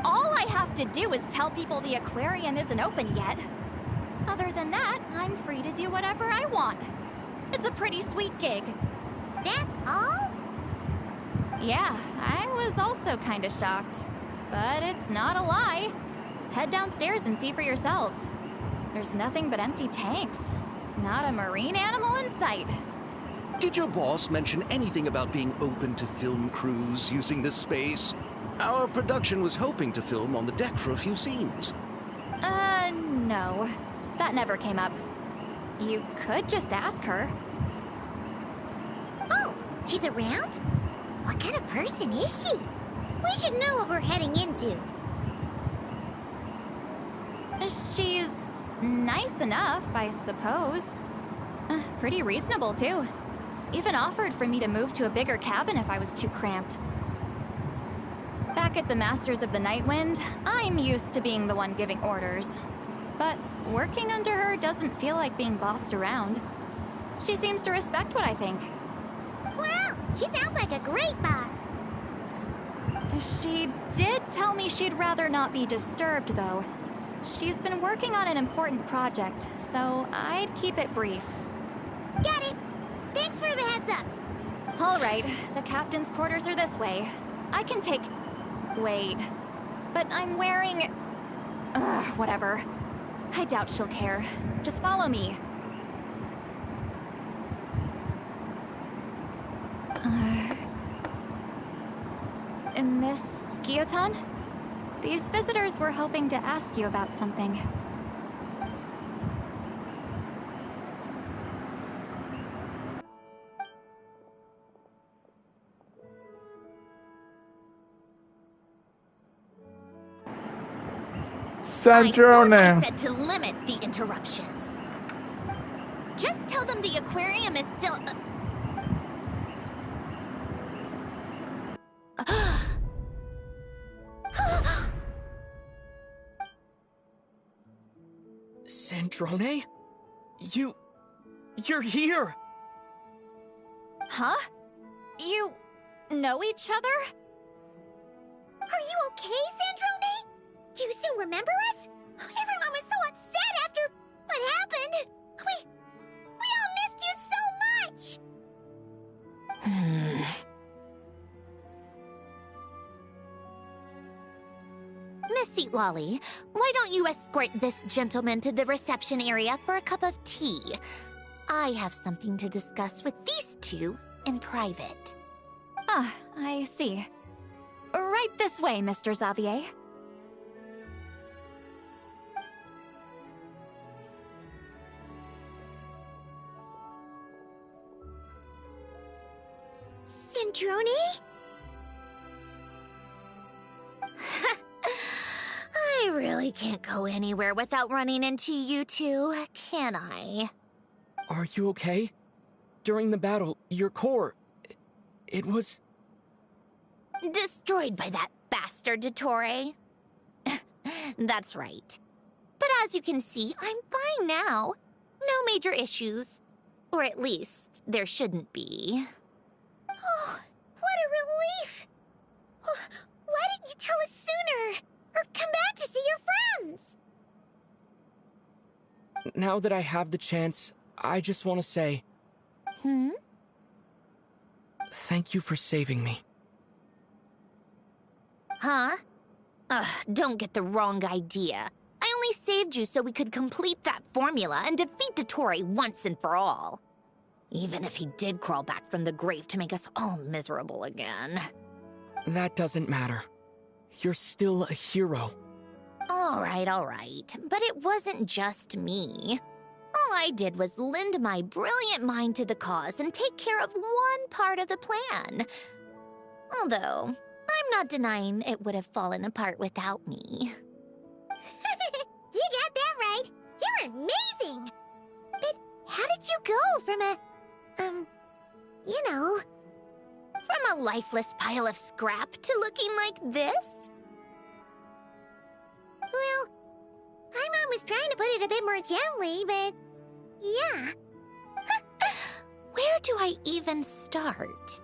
All I have to do is tell people the aquarium isn't open yet. Other than that, I'm free to do whatever I want. It's a pretty sweet gig. That's all? Yeah, I was also kinda shocked. But it's not a lie. Head downstairs and see for yourselves. There's nothing but empty tanks. Not a marine animal in sight. Did your boss mention anything about being open to film crews using this space? Our production was hoping to film on the deck for a few scenes. No. That never came up. You could just ask her. Oh, she's around? What kind of person is she? We should know what we're heading into. She's nice enough, I suppose. Pretty reasonable, too. Even offered for me to move to a bigger cabin if I was too cramped. Back at the Masters of the Nightwind, I'm used to being the one giving orders. But working under her doesn't feel like being bossed around. She seems to respect what I think. Well, she sounds like a great boss. She did tell me she'd rather not be disturbed, though. She's been working on an important project, so I'd keep it brief. Got it. Thanks for the heads up. All right, the captain's quarters are this way. I can take... Wait. But I'm wearing... Ugh, whatever. I doubt she'll care. Just follow me. Miss Guillotin? These visitors were hoping to ask you about something. Sandrone. I said to limit the interruptions. Just tell them the aquarium is still... Sandrone? You're here! Huh? You know each other? Are you okay, Sandrone? Do you still remember us? Everyone was so upset after what happened. We all missed you so much. Miss Seat Lolly, why don't you escort this gentleman to the reception area for a cup of tea? I have something to discuss with these two in private. Ah, I see. Right this way, Mr. Xavier. Sandrone? I really can't go anywhere without running into you two, can I? Are you okay? During the battle, your core... It was... Destroyed by that bastard Dottore. That's right. But as you can see, I'm fine now. No major issues. Or at least, there shouldn't be. Oh, what a relief! Why didn't you tell us sooner? Or come back to see your friends? Now that I have the chance, I just want to say... Thank you for saving me. Huh? Don't get the wrong idea. I only saved you so we could complete that formula and defeat Dottore once and for all. Even if he did crawl back from the grave to make us all miserable again. That doesn't matter. You're still a hero. All right. But it wasn't just me. All I did was lend my brilliant mind to the cause and take care of one part of the plan. Although, I'm not denying it would have fallen apart without me. You got that right. You're amazing. But how did you go from from a lifeless pile of scrap to looking like this? Well, my mom was trying to put it a bit more gently, but yeah. Where do I even start?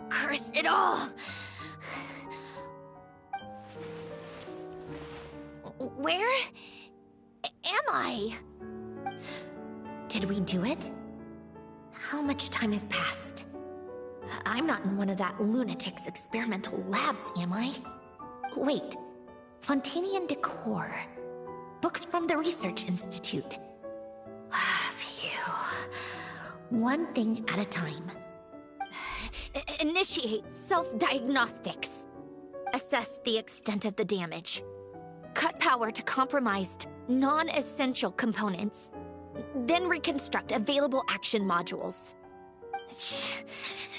Curse it all! Where am I? Did we do it? How much time has passed? I'm not in one of that lunatic's experimental labs, am I? Wait, Fontanian decor. Books from the Research Institute. Phew. One thing at a time. Initiate self-diagnostics. Assess the extent of the damage. Cut power to compromised, non-essential components. Then reconstruct available action modules.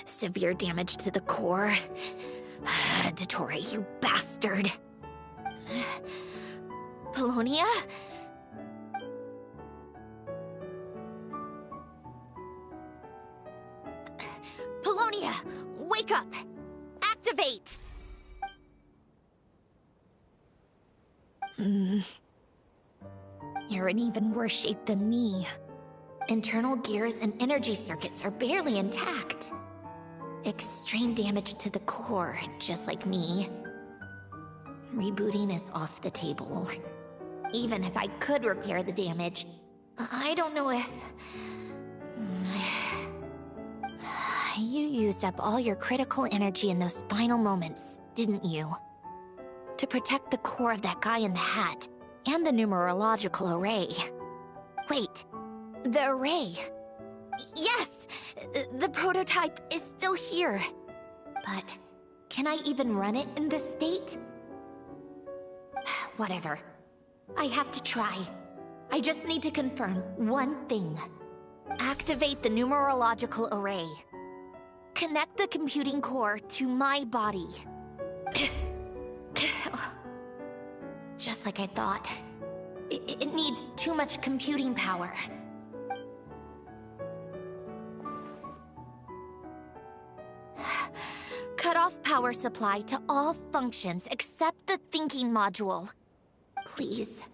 Severe damage to the core. Dottore, you bastard. Polonia? Polonia, wake up! Activate! You're in even worse shape than me. Internal gears and energy circuits are barely intact. Extreme damage to the core, just like me. Rebooting is off the table. Even if I could repair the damage, I don't know if... You used up all your critical energy in those final moments, didn't you? To protect the core of that guy in the hat, and the numerological array. Wait, the array. Yes! The prototype is still here. But can I even run it in this state? Whatever. I have to try. I just need to confirm one thing. Activate the numerological array. Connect the computing core to my body. Just like I thought. It needs too much computing power. Cut off power supply to all functions except the thinking module. Please.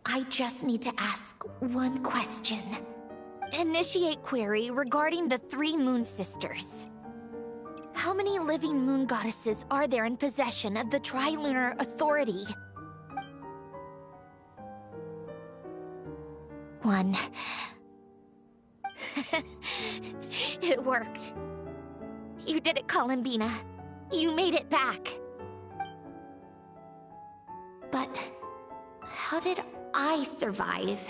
I just need to ask one question. Initiate query regarding the 3 Moon Sisters. How many living moon goddesses are there in possession of the Trilunar Authority? 1. It worked. You did it, Columbina. You made it back. But how did I survive?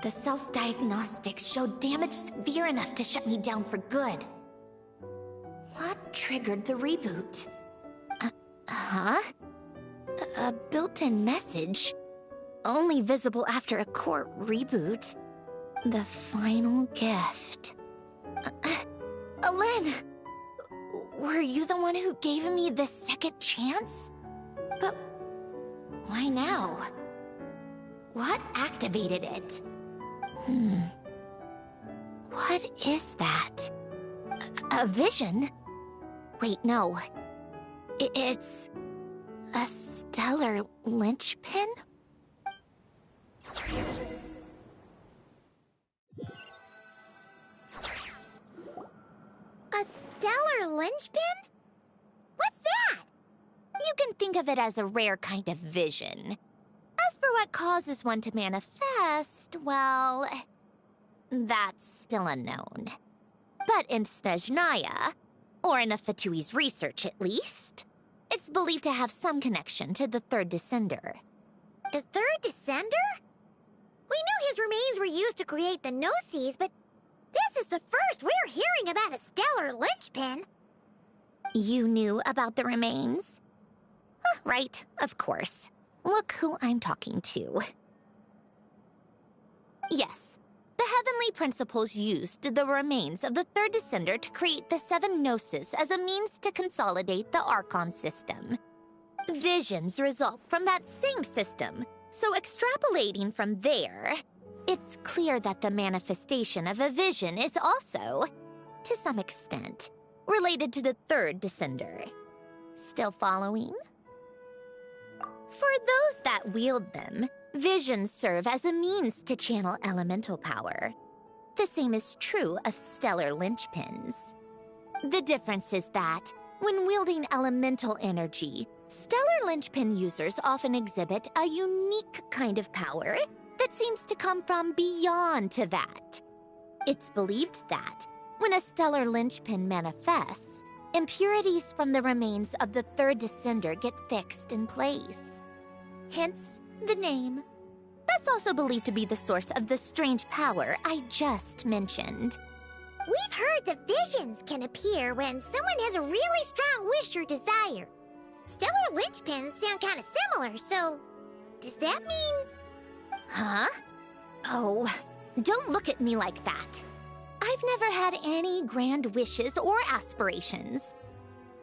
The self-diagnostics showed damage severe enough to shut me down for good. What triggered the reboot? A built-in message? Only visible after a core reboot. The final gift. Alen! Were you the one who gave me the second chance? But why now? What activated it? What is that? A vision? Wait, no. It's... a stellar linchpin? A stellar linchpin? What's that? You can think of it as a rare kind of vision. As for what causes one to manifest, well... that's still unknown. But in Snezhnaya, or in Afatui's research at least, it's believed to have some connection to the Third Descender. The Third Descender? We knew his remains were used to create the Gnosis, but this is the first we're hearing about a stellar linchpin. You knew about the remains? Right, of course. Look who I'm talking to. Yes, the Heavenly Principles used the remains of the Third Descender to create the 7 Gnosis as a means to consolidate the Archon system. Visions result from that same system, so extrapolating from there, it's clear that the manifestation of a vision is also, to some extent, related to the Third Descender. Still following? For those that wield them, visions serve as a means to channel elemental power. The same is true of stellar linchpins. The difference is that, when wielding elemental energy, stellar linchpin users often exhibit a unique kind of power that seems to come from beyond to that. It's believed that, when a stellar linchpin manifests, impurities from the remains of the Third Descender get fixed in place. Hence, the name. That's also believed to be the source of the strange power I just mentioned. We've heard that visions can appear when someone has a really strong wish or desire. Stellar linchpins sound kind of similar, so... does that mean... Huh? Oh, don't look at me like that. I've never had any grand wishes or aspirations.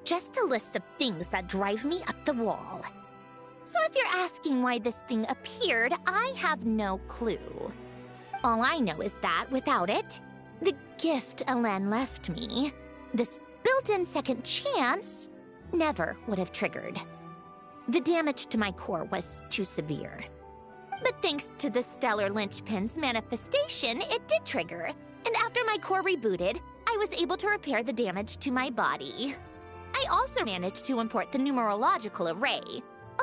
Just a list of things that drive me up the wall. So if you're asking why this thing appeared, I have no clue. All I know is that without it, the gift Elen left me, this built-in second chance, never would have triggered. The damage to my core was too severe. But thanks to the stellar linchpin's manifestation, it did trigger. And after my core rebooted, I was able to repair the damage to my body. I also managed to import the numerological array,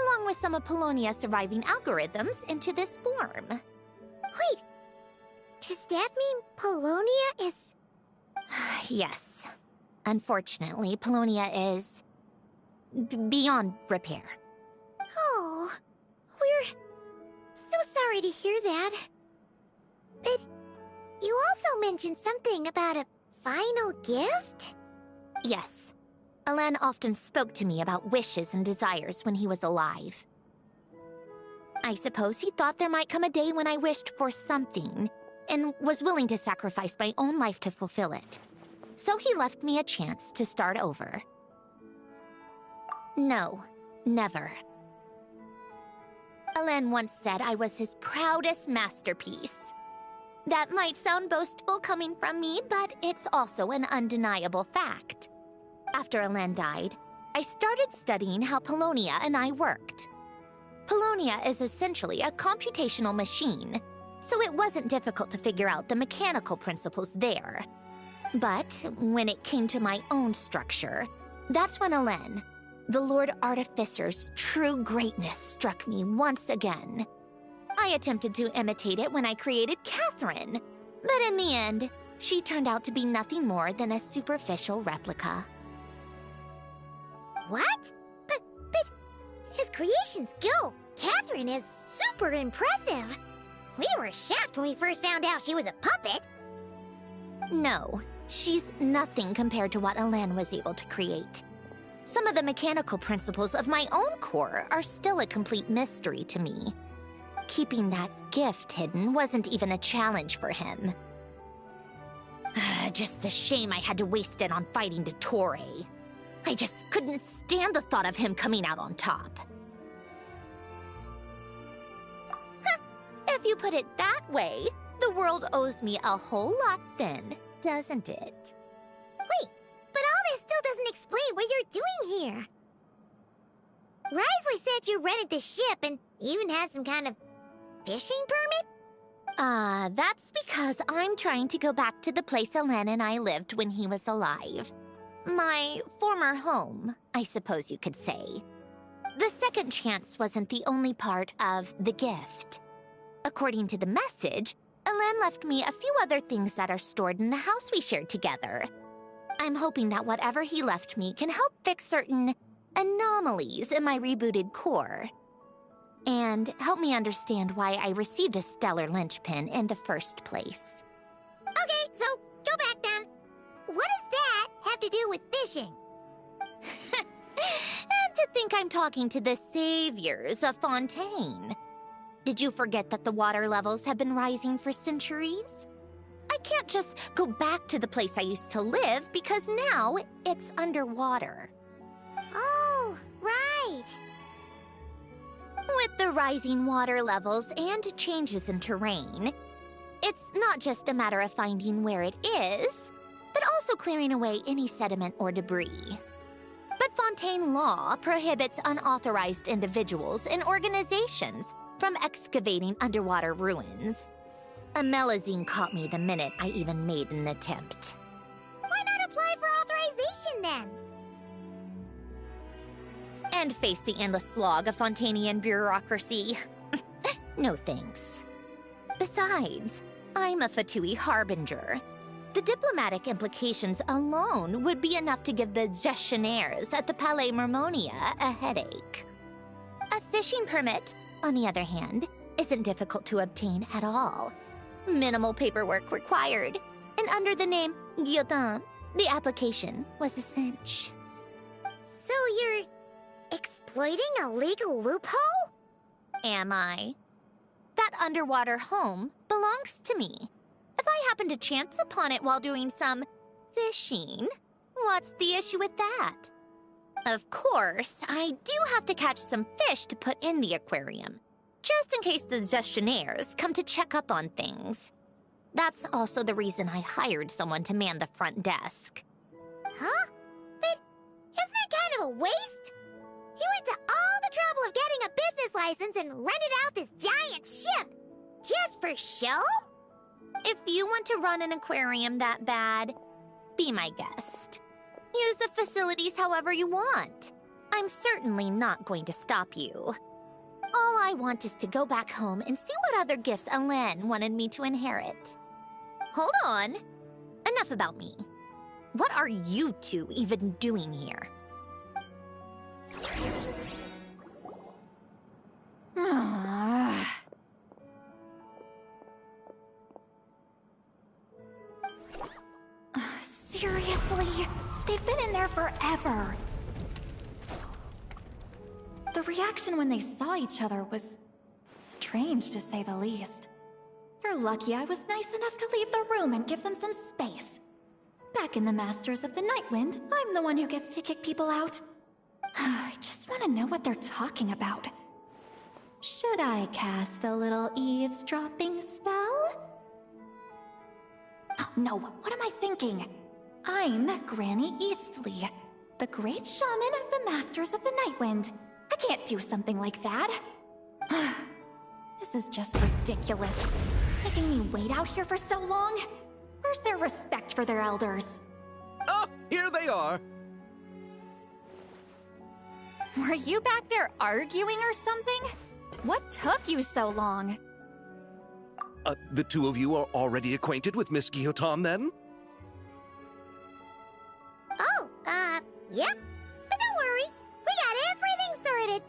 along with some of Polonia's surviving algorithms, into this form. Wait, does that mean Polonia is... Yes. Unfortunately, Polonia is... beyond repair. Oh, we're so sorry to hear that. But you also mentioned something about a final gift? Yes. Elen often spoke to me about wishes and desires when he was alive. I suppose he thought there might come a day when I wished for something, and was willing to sacrifice my own life to fulfill it. So he left me a chance to start over. No, never. Elen once said I was his proudest masterpiece. That might sound boastful coming from me, but it's also an undeniable fact. After Elen died, I started studying how Polonia and I worked. Polonia is essentially a computational machine, so it wasn't difficult to figure out the mechanical principles there. But when it came to my own structure, that's when Elen, the Lord Artificer's true greatness, struck me once again. I attempted to imitate it when I created Catherine, but in the end, she turned out to be nothing more than a superficial replica. What? But his creation skill, Catherine, is super impressive. We were shocked when we first found out she was a puppet. No, she's nothing compared to what Elen was able to create. Some of the mechanical principles of my own core are still a complete mystery to me. Keeping that gift hidden wasn't even a challenge for him. Just a shame I had to waste it on fighting Dottore. I just couldn't stand the thought of him coming out on top. If you put it that way, the world owes me a whole lot then, doesn't it? Wait, but all this still doesn't explain what you're doing here. Risley said you rented the ship and even had some kind of fishing permit? That's because I'm trying to go back to the place Elen and I lived when he was alive. My former home, I suppose you could say. The second chance wasn't the only part of the gift. According to the message, Elen left me a few other things that are stored in the house we shared together. I'm hoping that whatever he left me can help fix certain anomalies in my rebooted core. And help me understand why I received a stellar linchpin in the first place. Okay, so go back then. What does that have to do with fishing? And to think I'm talking to the saviors of Fontaine. Did you forget that the water levels have been rising for centuries? I can't just go back to the place I used to live because now it's underwater. Oh, right. With the rising water levels and changes in terrain, it's not just a matter of finding where it is, but also clearing away any sediment or debris. But Fontaine law prohibits unauthorized individuals and organizations from excavating underwater ruins. A Melazine caught me the minute I even made an attempt. Why not apply for authorization then? And face the endless slog of Fontainian bureaucracy. No thanks. Besides, I'm a Fatui harbinger. The diplomatic implications alone would be enough to give the gestionnaires at the Palais Mermonia a headache. A fishing permit, on the other hand, isn't difficult to obtain at all. Minimal paperwork required, and under the name Guillotin, the application was a cinch. So you're exploiting a legal I happen to chance upon it while doing some fishing, what's the issue with that? Of course, I do have to catch some fish to put in the aquarium, just in case the gestionnaires come to check up on things. That's also the reason I hired someone to man the front desk. Huh? But isn't that kind of a waste? You went to all the trouble of getting a business license and rented out this giant ship, just for show? If you want to run an aquarium that bad, be my guest. Use the facilities however you want. I'm certainly not going to stop you. All I want is to go back home and see what other gifts Alain wanted me to inherit. Hold on. Enough about me. What are you two even doing here? Seriously? They've been in there forever. The reaction when they saw each other was strange, to say the least. They're lucky I was nice enough to leave the room and give them some space. Back in the Masters of the Nightwind, I'm the one who gets to kick people out. I just want to know what they're talking about. Should I cast a little eavesdropping spell? Oh, no, what am I thinking? I'm Granny Eastley, the great shaman of the Masters of the Nightwind. I can't do something like that. This is just ridiculous. Making me wait out here for so long? Where's their respect for their elders? Oh, here they are. Were you back there arguing or something? What took you so long? The two of you are already acquainted with Miss Guillotin, then? Oh, yep. But don't worry, we got everything sorted.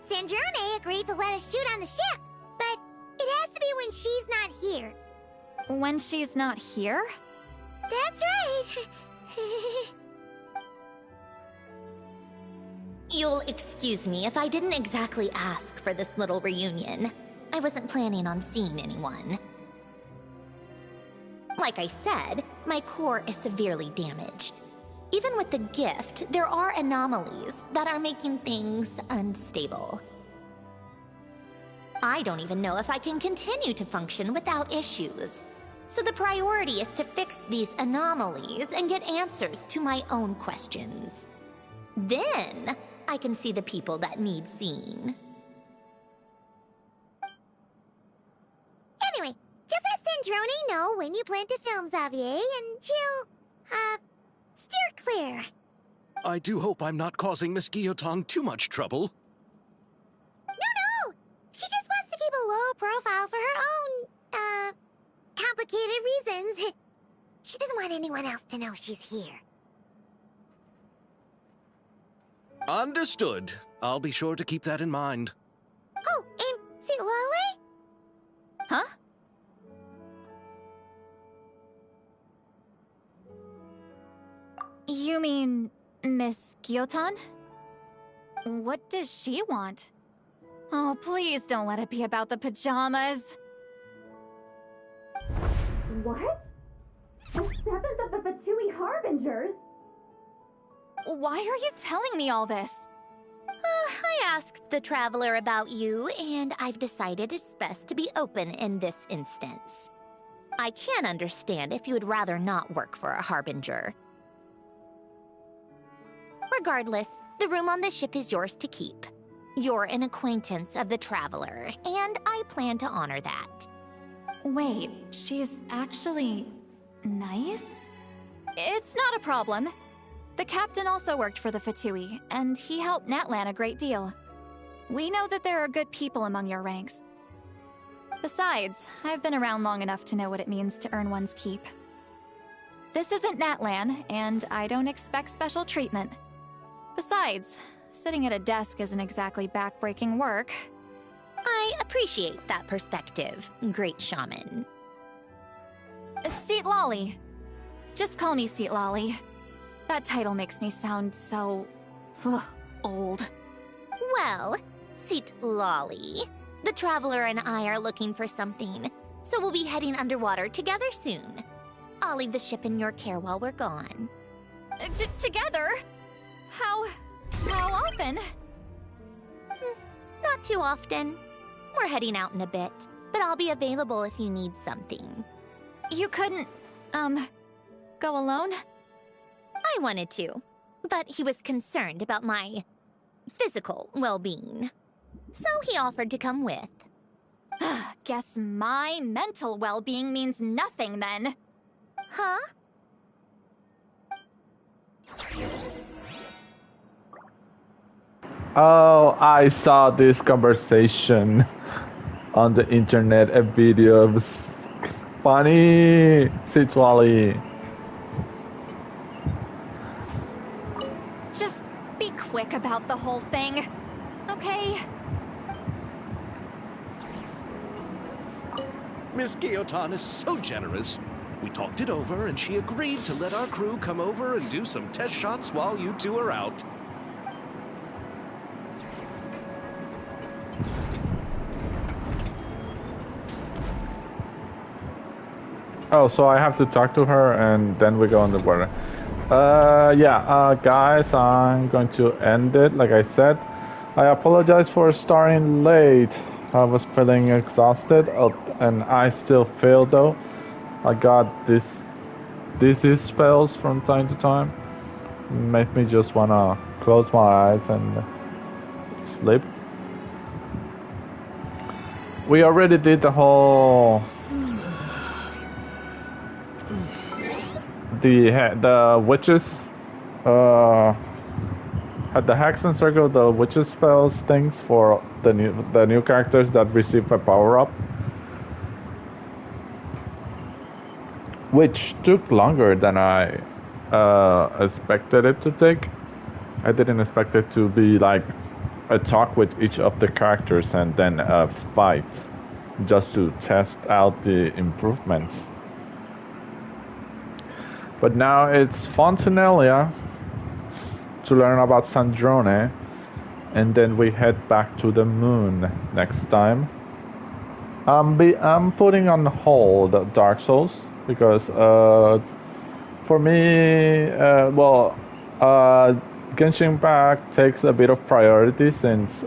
Sanjurne agreed to let us shoot on the ship, but it has to be when she's not here. When she's not here? That's right. You'll excuse me if I didn't exactly ask for this little reunion. I wasn't planning on seeing anyone. Like I said, my core is severely damaged. Even with the gift, there are anomalies that are making things unstable. I don't even know if I can continue to function without issues. So the priority is to fix these anomalies and get answers to my own questions. Then, I can see the people that need seeing. Anyway, just let Sandrone know when you plan to film Xavier, and she'll, steer clear. I do hope I'm not causing Miss Guillotin too much trouble. No! She just wants to keep a low profile for her own, complicated reasons. She doesn't want anyone else to know she's here. Understood. I'll be sure to keep that in mind. Oh, and see Lale? Huh? You mean Miss Guillotin? What does she want? Oh, please don't let it be about the pajamas. What? The 7th of the Fatui Harbingers? Why are you telling me all this? I asked the Traveler about you, and I've decided it's best to be open in this instance. I can understand if you would rather not work for a Harbinger. Regardless, the room on the ship is yours to keep. You're an acquaintance of the Traveler, and I plan to honor that. Wait, she's actually nice? It's not a problem. The captain also worked for the Fatui, and he helped Natlan a great deal. We know that there are good people among your ranks. Besides, I've been around long enough to know what it means to earn one's keep. This isn't Natlan, and I don't expect special treatment. Besides, sitting at a desk isn't exactly back-breaking work. I appreciate that perspective, great shaman. Seat Lolly. Just call me Seat Lolly. That title makes me sound so... old. Well, Seat Lolly, the Traveler and I are looking for something So we'll be heading underwater together soon. I'll leave the ship in your care while we're gone. Together? How often? Not too often. We're heading out in a bit, but I'll be available if you need something. You couldn't, go alone? I wanted to, but he was concerned about my physical well-being. So he offered to come with. Guess my mental well-being means nothing then. Huh? Oh, I saw this conversation on the internet, a video. It was funny. C'est Wally. Just be quick about the whole thing, okay? Miss Guillotin is so generous. We talked it over, and she agreed to let our crew come over and do some test shots while you two are out. Oh, so I have to talk to her and then we go on the water. Guys, I'm going to end it. Like I said, I apologize for starting late. I was feeling exhausted, and I still feel though. I got these spells from time to time. Make me just wanna close my eyes and sleep. We already did the whole the witches had the hex and circle, the witches spells things for the new characters that receive a power up, which took longer than I expected it to take. I didn't expect it to be like a talk with each of the characters and then a fight just to test out the improvements. But now it's Fontinalia to learn about Sandrone, and then we head back to the moon next time. I'm putting on hold Dark Souls because for me, Genshin Impact takes a bit of priority since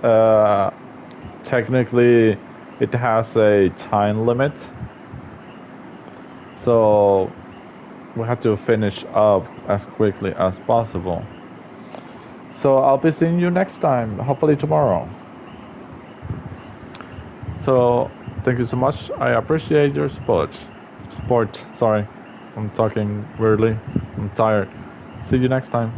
technically it has a time limit. So we have to finish up as quickly as possible. So I'll be seeing you next time, hopefully tomorrow. So thank you so much. I appreciate your support. Sorry, I'm talking weirdly. I'm tired. See you next time.